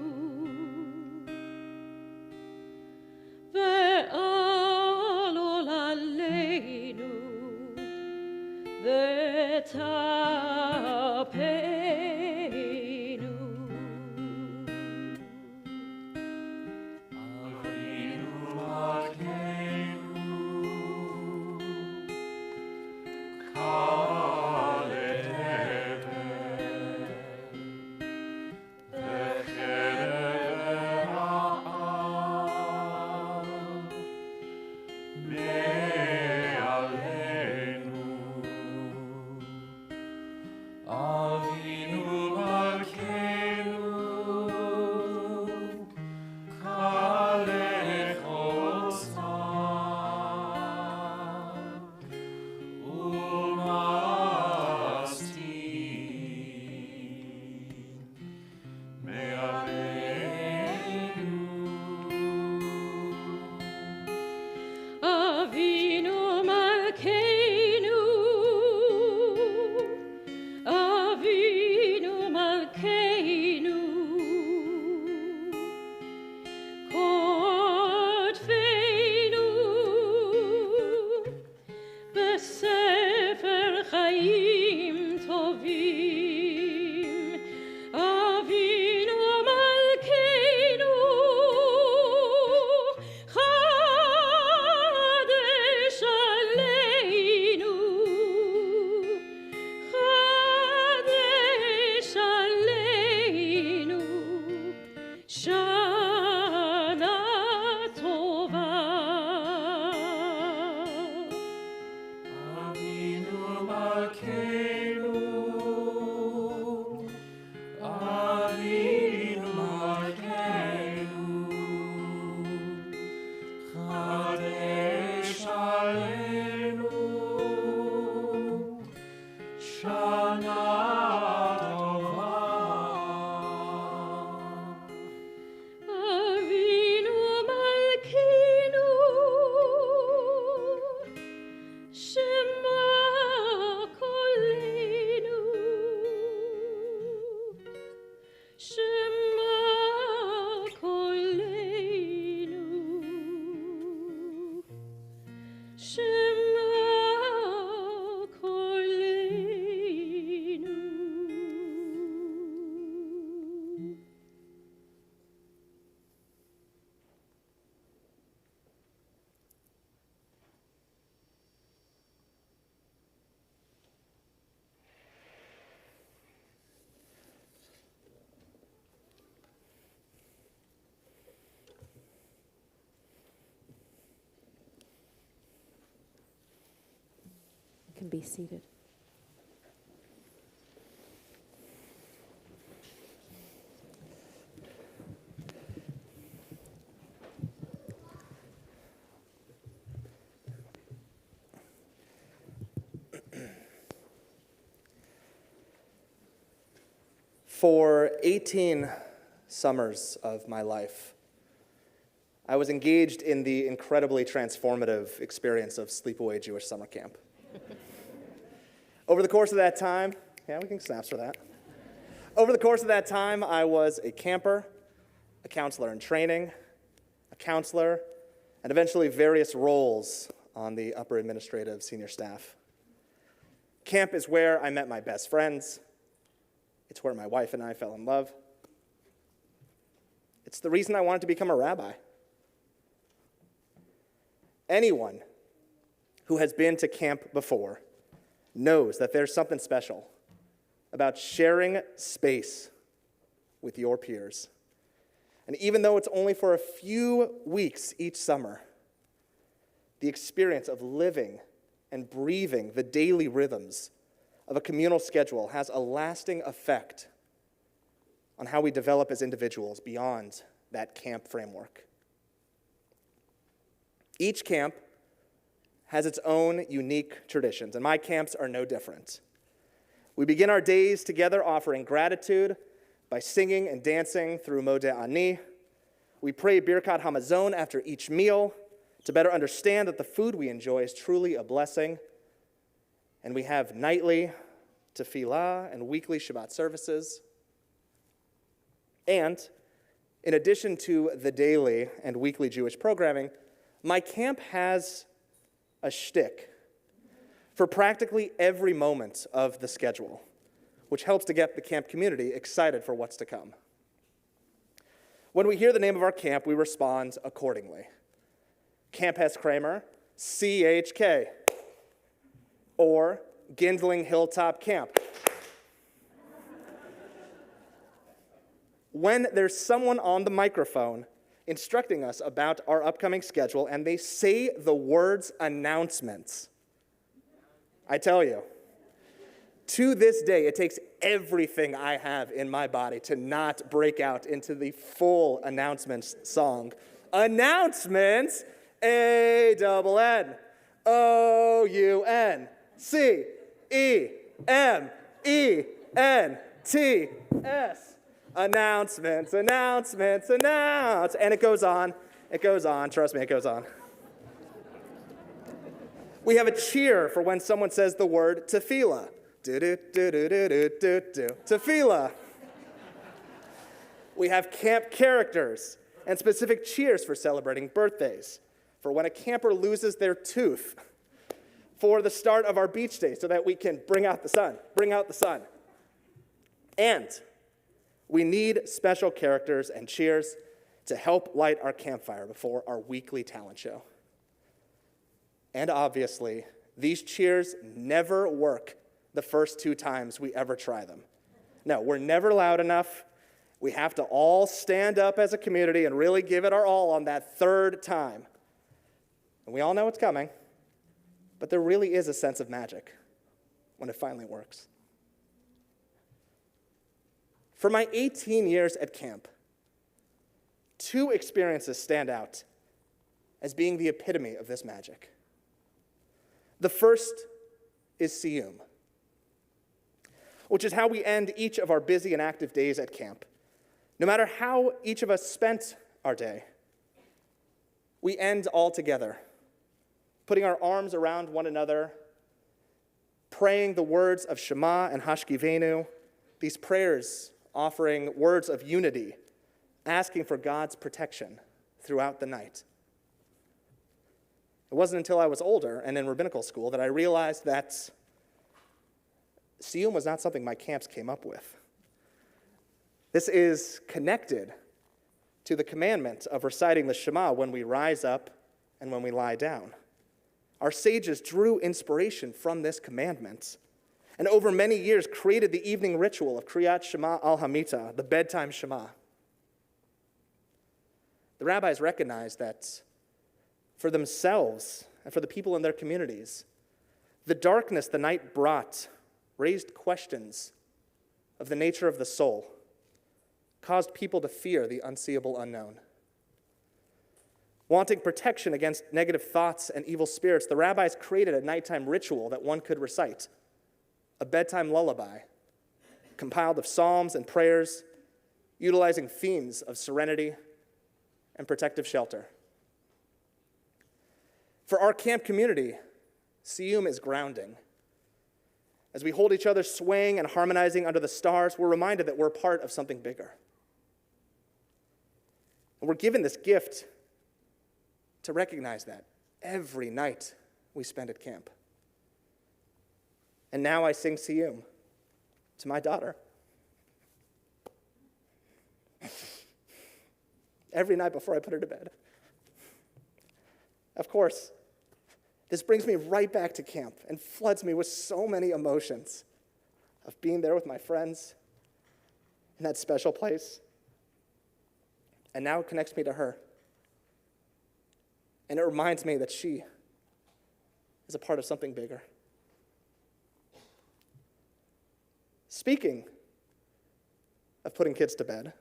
Ve'al Aleinu, Vetapenu. Avinu Malkeinu, Avinu Malkeinu, Kotvenu Besefer Chaim Tovim. Avinu Malkeinu, Chadesh Aleinu, Chadesh Aleinu, Shana Tova. Avinu Malkeinu, Avinu Malkeinu, Chadesh Aleinu, Shana Tova. Avinu Malkeinu, Shema Kolenu, Shema Kolenu, Shema Kolenu. can be seated. For 18 summers of my life, I was engaged in the incredibly transformative experience of Sleepaway Jewish Summer Camp. Over the course of that time, yeah, we can snaps for that. Over the course of that time, I was a camper, a counselor in training, a counselor, and eventually various roles on the upper administrative senior staff. Camp is where I met my best friends. It's where my wife and I fell in love. It's the reason I wanted to become a rabbi. Anyone who has been to camp before knows that there's something special about sharing space with your peers. And even though it's only for a few weeks each summer, the experience of living and breathing the daily rhythms of a communal schedule has a lasting effect on how we develop as individuals beyond that camp framework. Each camp has its own unique traditions, and my camps are no different. We begin our days together offering gratitude by singing and dancing through Modeh Ani. We pray Birkat Hamazon after each meal to better understand that the food we enjoy is truly a blessing. And we have nightly tefillah and weekly Shabbat services. And in addition to the daily and weekly Jewish programming, my camp has a shtick for practically every moment of the schedule, which helps to get the camp community excited for what's to come. When we hear the name of our camp, we respond accordingly. Camp Hess Kramer, CHK. Or Gindling Hilltop Camp. When there's someone on the microphone instructing us about our upcoming schedule and they say the words announcements, I tell you, to this day, it takes everything I have in my body to not break out into the full announcements song. Announcements, ANNOUN. CEMENTS. Announcements, announcements, announce. And it goes on. Trust me, it goes on. We have a cheer for when someone says the word tefillah. Do-do-do-do-do-do-do-do. Tefillah. We have camp characters and specific cheers for celebrating birthdays, for when a camper loses their tooth, for the start of our beach day so that we can bring out the sun. And we need special characters and cheers to help light our campfire before our weekly talent show. And obviously, these cheers never work the first 2 times we ever try them. No, we're never loud enough. We have to all stand up as a community and really give it our all on that 3rd time. And we all know it's coming, but there really is a sense of magic when it finally works. For my 18 years at camp, 2 experiences stand out as being the epitome of this magic. The first is Siyum, which is how we end each of our busy and active days at camp. No matter how each of us spent our day, we end all together, putting our arms around one another, praying the words of Shema and Hashkivenu, these prayers offering words of unity, asking for God's protection throughout the night. It wasn't until I was older and in rabbinical school that I realized that Siyum was not something my camps came up with. This is connected to the commandment of reciting the Shema when we rise up and when we lie down. Our sages drew inspiration from this commandment and over many years created the evening ritual of Kriyat Shema al-Hamita, the bedtime Shema. The rabbis recognized that for themselves and for the people in their communities, The darkness the night brought raised questions of the nature of the soul, caused people to fear the unseeable unknown. Wanting protection against negative thoughts and evil spirits, the rabbis created a nighttime ritual that one could recite, a bedtime lullaby, compiled of psalms and prayers, utilizing themes of serenity and protective shelter. For our camp community, Siyum is grounding. As we hold each other swaying and harmonizing under the stars, we're reminded that we're part of something bigger. And we're given this gift to recognize that every night we spend at camp. And now I sing Siyum to my daughter. Every night before I put her to bed. Of course, this brings me right back to camp and floods me with so many emotions of being there with my friends in that special place. And now it connects me to her. And it reminds me that she is a part of something bigger. Speaking of putting kids to bed,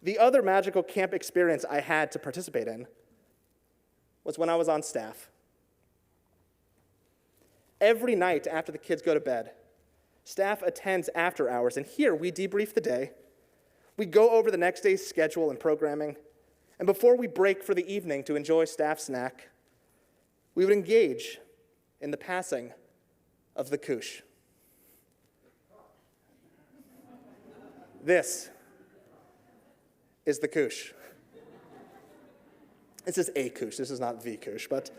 the other magical camp experience I had to participate in was when I was on staff. Every night after the kids go to bed, staff attends after hours, and here we debrief the day. We go over the next day's schedule and programming, and before we break for the evening to enjoy staff snack, we would engage in the passing of the kush. This is the kush. This is a kush, this is not the kush, but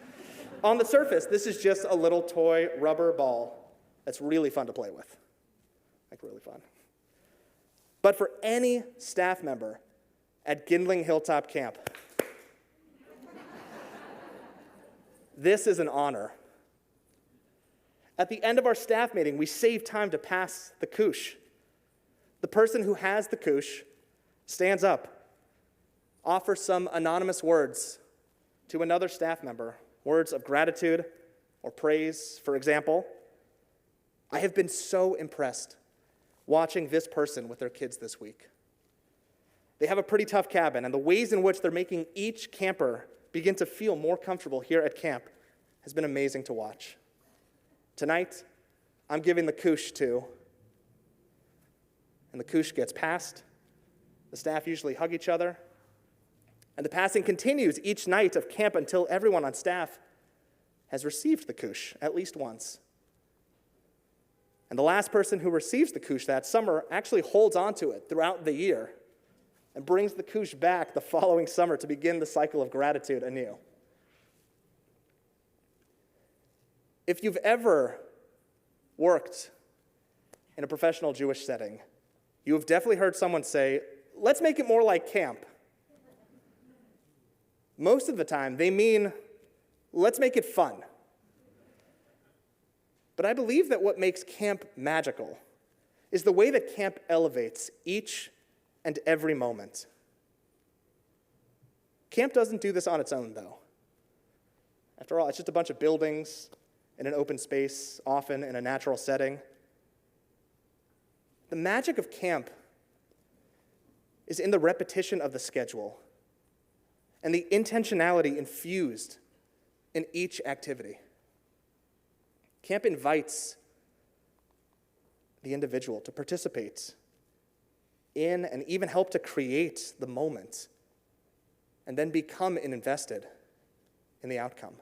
on the surface, this is just a little toy rubber ball that's really fun to play with. Like, really fun. But for any staff member at Gindling Hilltop Camp, this is an honor. At the end of our staff meeting, we save time to pass the kush. The person who has the kush stands up, offers some anonymous words to another staff member, words of gratitude or praise. For example, I have been so impressed watching this person with their kids this week. They have a pretty tough cabin, and the ways in which they're making each camper begin to feel more comfortable here at camp has been amazing to watch. Tonight, I'm giving the kush to, and the kush gets passed. The staff usually hug each other, and the passing continues each night of camp until everyone on staff has received the kush at least once. And the last person who receives the kush that summer actually holds on to it throughout the year and brings the kush back the following summer to begin the cycle of gratitude anew. If you've ever worked in a professional Jewish setting, you have definitely heard someone say, "Let's make it more like camp." Most of the time, they mean, let's make it fun. But I believe that what makes camp magical is the way that camp elevates each and every moment. Camp doesn't do this on its own, though. After all, it's just a bunch of buildings in an open space, often in a natural setting. The magic of camp is in the repetition of the schedule and the intentionality infused in each activity. Camp invites the individual to participate in and even help to create the moment and then become invested in the outcome.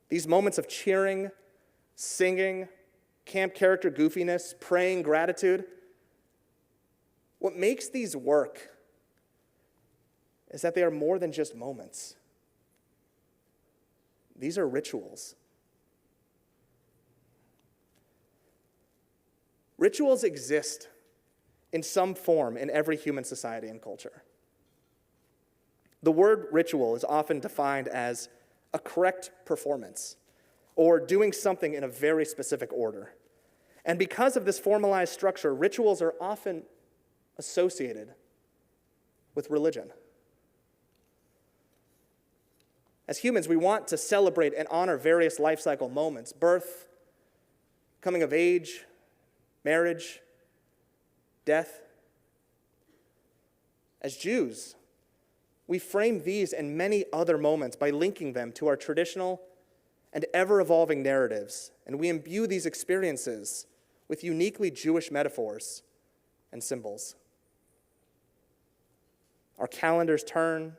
These moments of cheering, singing, camp character goofiness, praying, gratitude, what makes these work is that they are more than just moments. These are rituals. Rituals exist in some form in every human society and culture. The word ritual is often defined as a correct performance or doing something in a very specific order. And because of this formalized structure, rituals are often associated with religion. As humans, we want to celebrate and honor various life cycle moments: birth, coming of age, marriage, death. As Jews, we frame these and many other moments by linking them to our traditional and ever-evolving narratives, and we imbue these experiences with uniquely Jewish metaphors and symbols. Our calendars turn,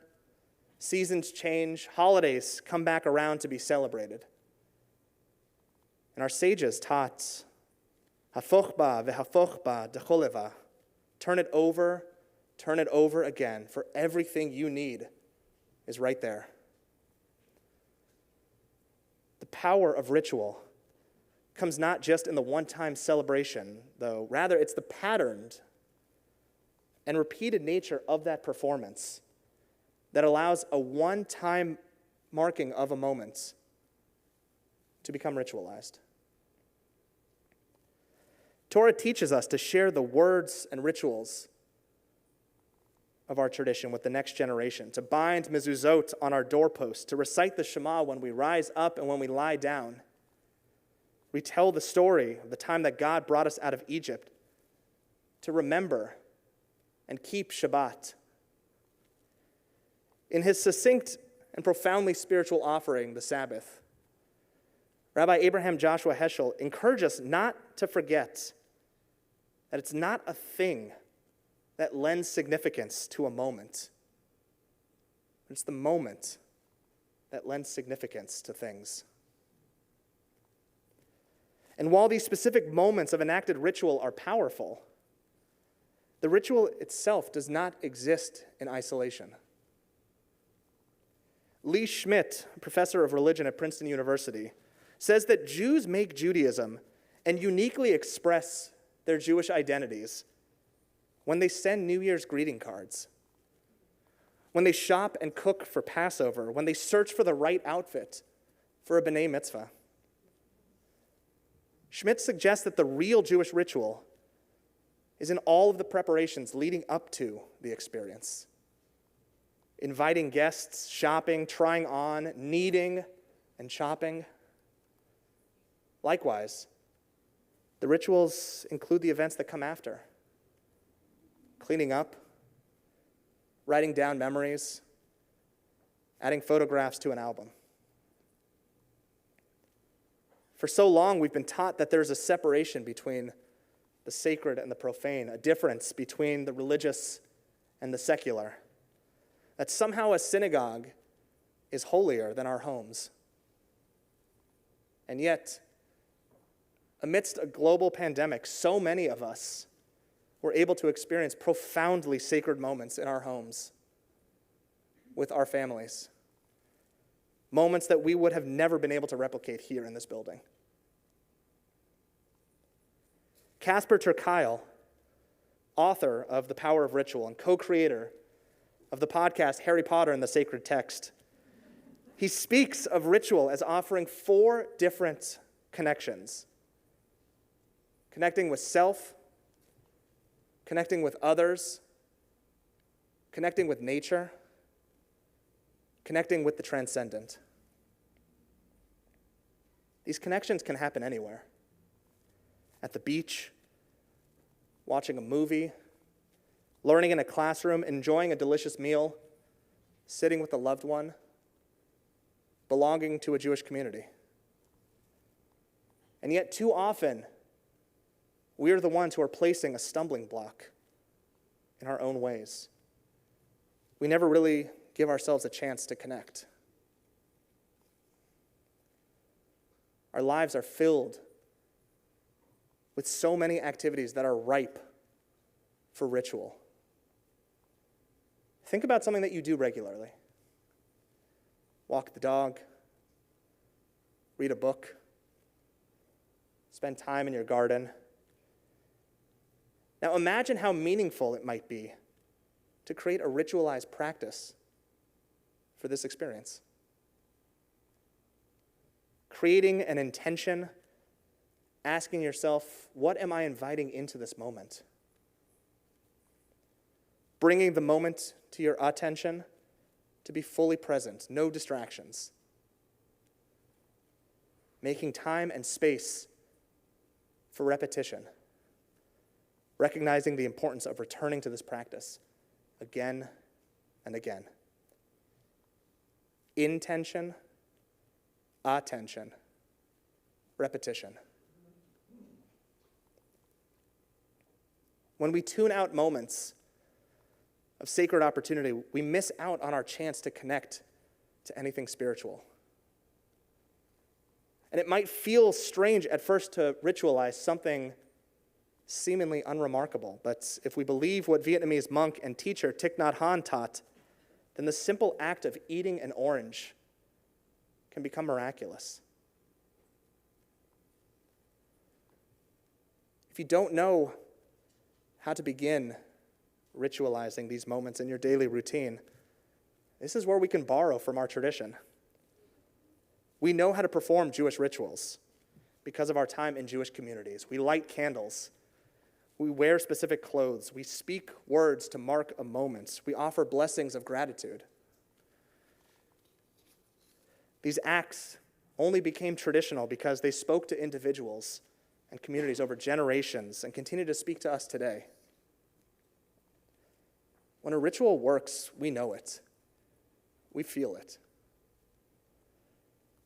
seasons change, holidays come back around to be celebrated. And our sages taught, hafoch ba v'hafoch ba decholeva, turn it over again, for everything you need is right there. The power of ritual comes not just in the one-time celebration, though. Rather, it's the patterned and repeated nature of that performance that allows a one-time marking of a moment to become ritualized. Torah teaches us to share the words and rituals of our tradition with the next generation, to bind mezuzot on our doorposts, to recite the Shema when we rise up and when we lie down. We tell the story of the time that God brought us out of Egypt, to remember and keep Shabbat. In his succinct and profoundly spiritual offering, the Sabbath, Rabbi Abraham Joshua Heschel encouraged us not to forget that it's not a thing that lends significance to a moment. It's the moment that lends significance to things. And while these specific moments of enacted ritual are powerful, the ritual itself does not exist in isolation. Lee Schmidt, professor of religion at Princeton University, says that Jews make Judaism and uniquely express their Jewish identities when they send New Year's greeting cards, when they shop and cook for Passover, when they search for the right outfit for a B'nai Mitzvah. Schmidt suggests that the real Jewish ritual is in all of the preparations leading up to the experience. Inviting guests, shopping, trying on, kneading, and chopping. Likewise, the rituals include the events that come after: cleaning up, writing down memories, adding photographs to an album. For so long, we've been taught that there's a separation between the sacred and the profane, a difference between the religious and the secular, that somehow a synagogue is holier than our homes. And yet, amidst a global pandemic, so many of us were able to experience profoundly sacred moments in our homes with our families. Moments that we would have never been able to replicate here in this building. Casper ter Kuile, author of The Power of Ritual and co-creator of the podcast Harry Potter and the Sacred Text, he speaks of ritual as offering 4 different connections: connecting with self, connecting with others, connecting with nature, connecting with the transcendent. These connections can happen anywhere. At the beach, watching a movie, learning in a classroom, enjoying a delicious meal, sitting with a loved one, belonging to a Jewish community. And yet, too often, we are the ones who are placing a stumbling block in our own ways. We never really give ourselves a chance to connect. Our lives are filled with so many activities that are ripe for ritual. Think about something that you do regularly. Walk the dog, read a book, spend time in your garden. Now imagine how meaningful it might be to create a ritualized practice for this experience. Creating an intention, asking yourself, what am I inviting into this moment? Bringing the moment to your attention, to be fully present, no distractions. Making time and space for repetition. Recognizing the importance of returning to this practice again and again. Intention, attention, repetition. When we tune out moments of sacred opportunity, we miss out on our chance to connect to anything spiritual. And it might feel strange at first to ritualize something seemingly unremarkable, but if we believe what Vietnamese monk and teacher Thich Nhat Hanh taught, then the simple act of eating an orange can become miraculous. If you don't know how to begin ritualizing these moments in your daily routine, this is where we can borrow from our tradition. We know how to perform Jewish rituals because of our time in Jewish communities. We light candles. We wear specific clothes. We speak words to mark a moment. We offer blessings of gratitude. These acts only became traditional because they spoke to individuals and communities over generations and continue to speak to us today. When a ritual works, we know it. We feel it.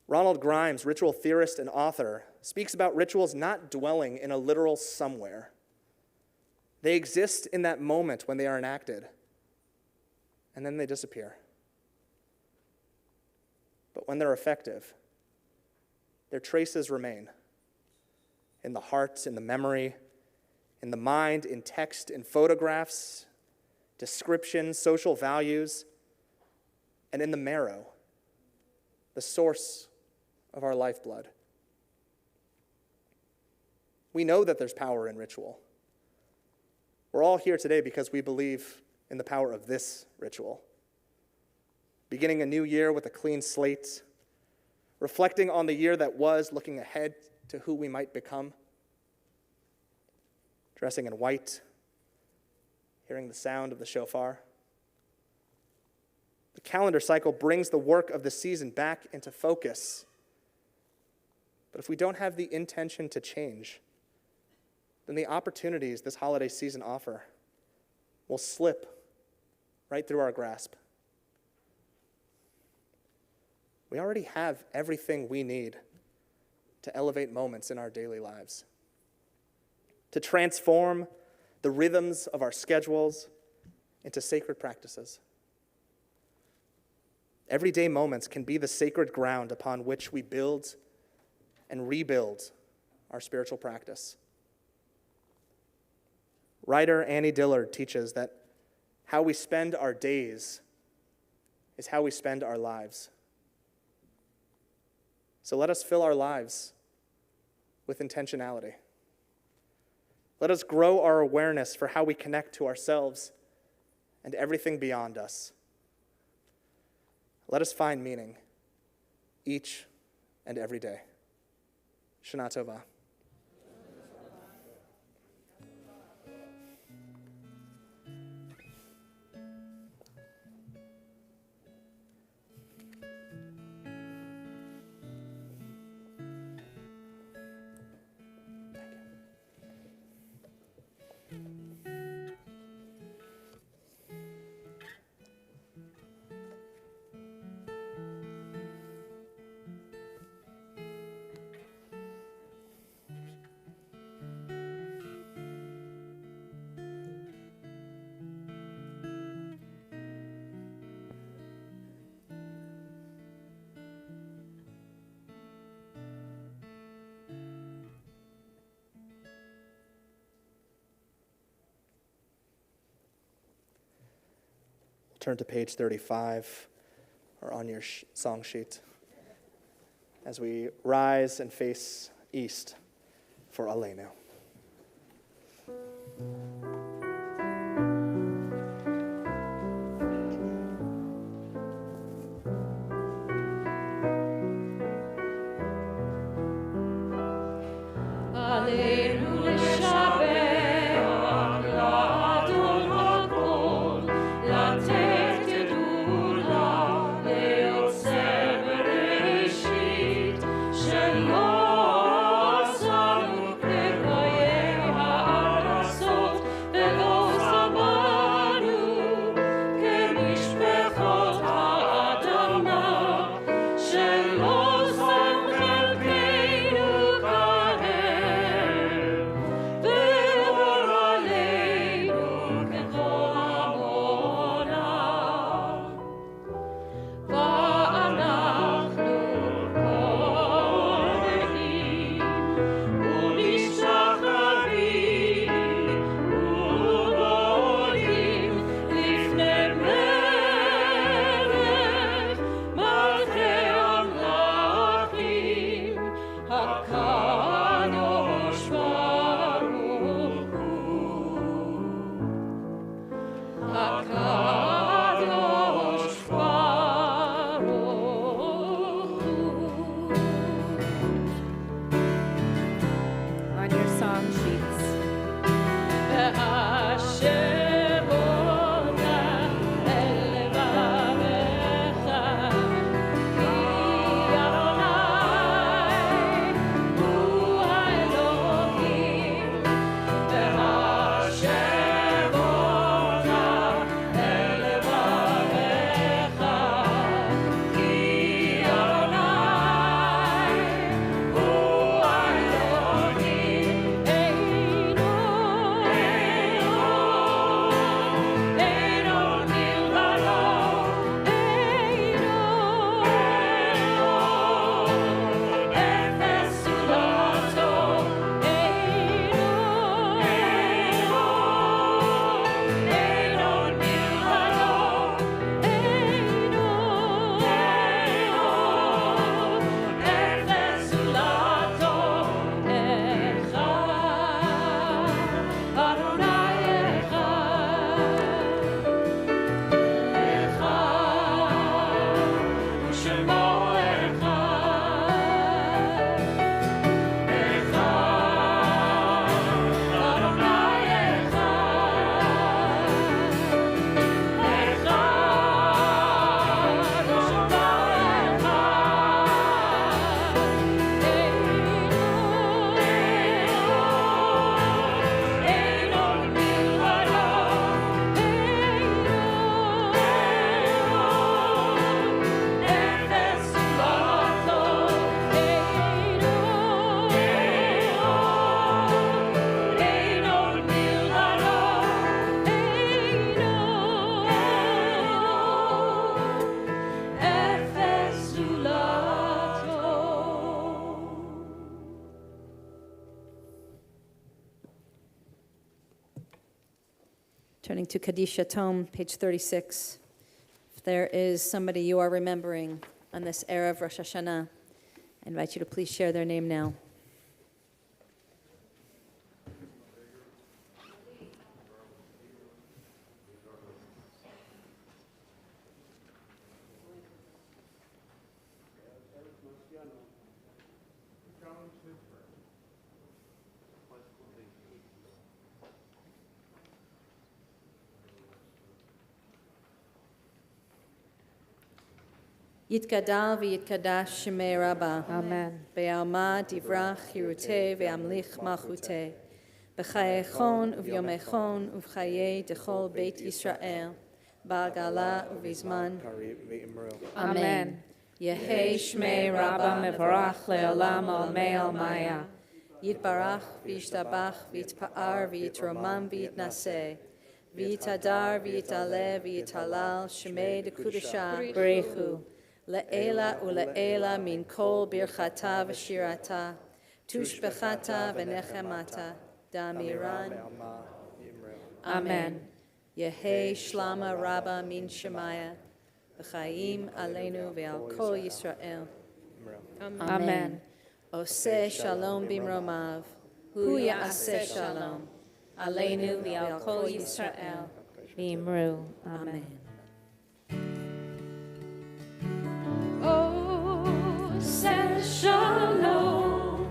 Ronald Grimes, ritual theorist and author, speaks about rituals not dwelling in a literal somewhere. They exist in that moment when they are enacted, and then they disappear. But when they're effective, their traces remain in the heart, in the memory, in the mind, in text, in photographs, descriptions, social values, and in the marrow, the source of our lifeblood. We know that there's power in ritual. We're all here today because we believe in the power of this ritual. Beginning a new year with a clean slate, reflecting on the year that was, looking ahead to who we might become, dressing in white, hearing the sound of the shofar. The calendar cycle brings the work of the season back into focus. But if we don't have the intention to change, then the opportunities this holiday season offer will slip right through our grasp. We already have everything we need to elevate moments in our daily lives, to transform the rhythms of our schedules into sacred practices. Everyday moments can be the sacred ground upon which we build and rebuild our spiritual practice. Writer Annie Dillard teaches that how we spend our days is how we spend our lives. So let us fill our lives with intentionality. Let us grow our awareness for how we connect to ourselves and everything beyond us. Let us find meaning each and every day. Shana Tova. Turn to page 35 or on your song sheet as we rise and face east for Aleinu. Aleinu לשבח, לאדון הכל, לתת עדות Turning to Kadisha Tome, page 36. If there is somebody you are remembering on this Erev Rosh Hashanah, I invite you to please share their name now. Yitgadal v'yitkadash shemei Rabbah. Amen. Be'alma divrach hiruteh ve'amlich malchuteh. B'chayechon uvyomechon uv'chayei dechol beit Yisrael. Ba'gala uvizman. Amen. Yehei Shmei Rabba mevarach le'olam almei almaya. Yitbarach v'yishtabach v'yitpa'ar v'yitromam v'yitnaseh. V'yitadar v'yitaleh v'yitalal shemei dekudashah b'rechu. Le'ela ule'ela min kol birchata v'shirata. Tushbechata v'nechemata. Damiran. Amen. Yehei shlama rabba min shemaya. V'chaim aleinu ve'al kol Yisrael. Amen. Oseh shalom bimromav. Hu ya'aseh shalom. Aleinu ve'al kol Yisrael. V'imru. Amen. Oh, say shalom.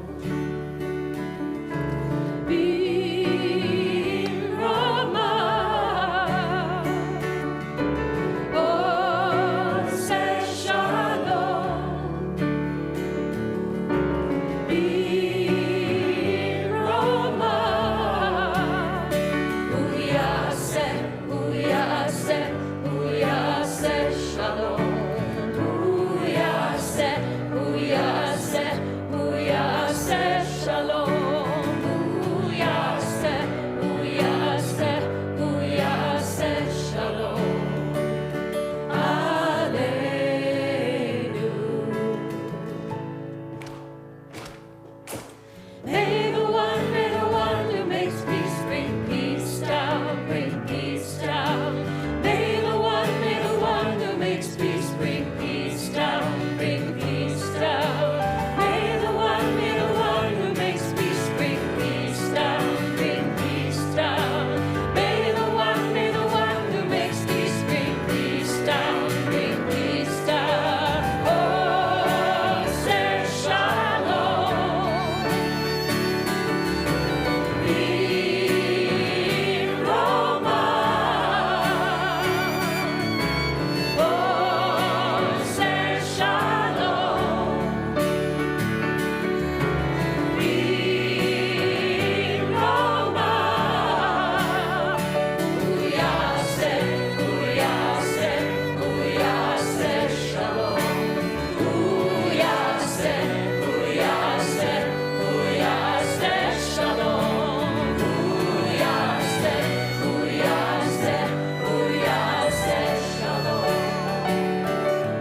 B'Rama. Oh, say shalom. B'Rama. Hu ya'aseh shalom. May the one who makes peace bring peace down, bring peace down. May the one who makes peace bring peace down, bring peace down. May the one who makes peace bring peace down, bring peace down. May the one who makes peace bring peace down, bring peace down. Oh, say shalom. B'Rama. Oh, say shalom. B'Rama. Hu ya'aseh shalom. Hu ya'aseh shalom. Hu ya'aseh shalom.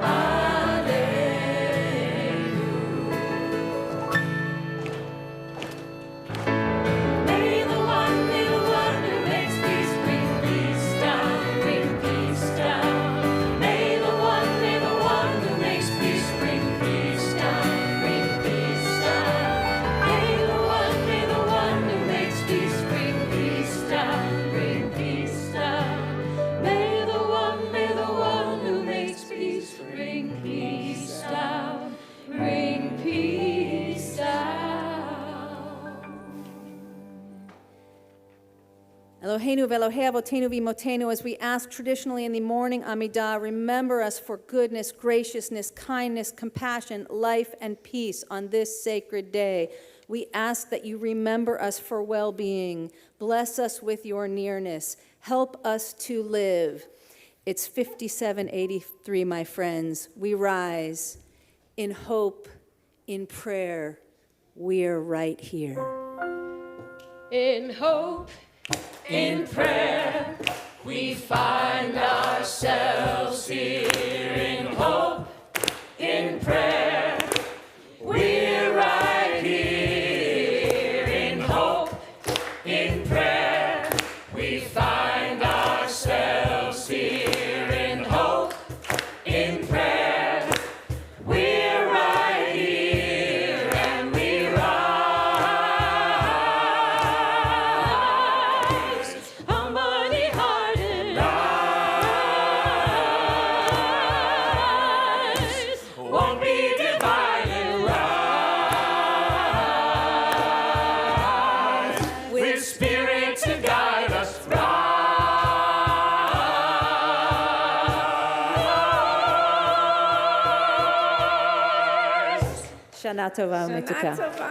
Alleluia. May the one who makes peace bring peace down, bring peace down. May the one who makes peace bring peace down, bring peace down. May the one who makes peace bring peace down, bring peace down. May the one who makes peace bring peace down, bring peace down. Eloheinu v'Elohei Avotenu v'Imotenu, as we ask traditionally in the morning Amidah, remember us for goodness, graciousness, kindness, compassion, life, and peace on this sacred day. We ask that you remember us for well-being. Bless us with your nearness. Help us to live. It's 5783, my friends. We rise in hope, in prayer. We're right here. In hope, in prayer, we find ourselves here. In hope, in prayer, we're right here. In hope, in prayer, we find ourselves. Shana Tova Shana Mituka. Tova.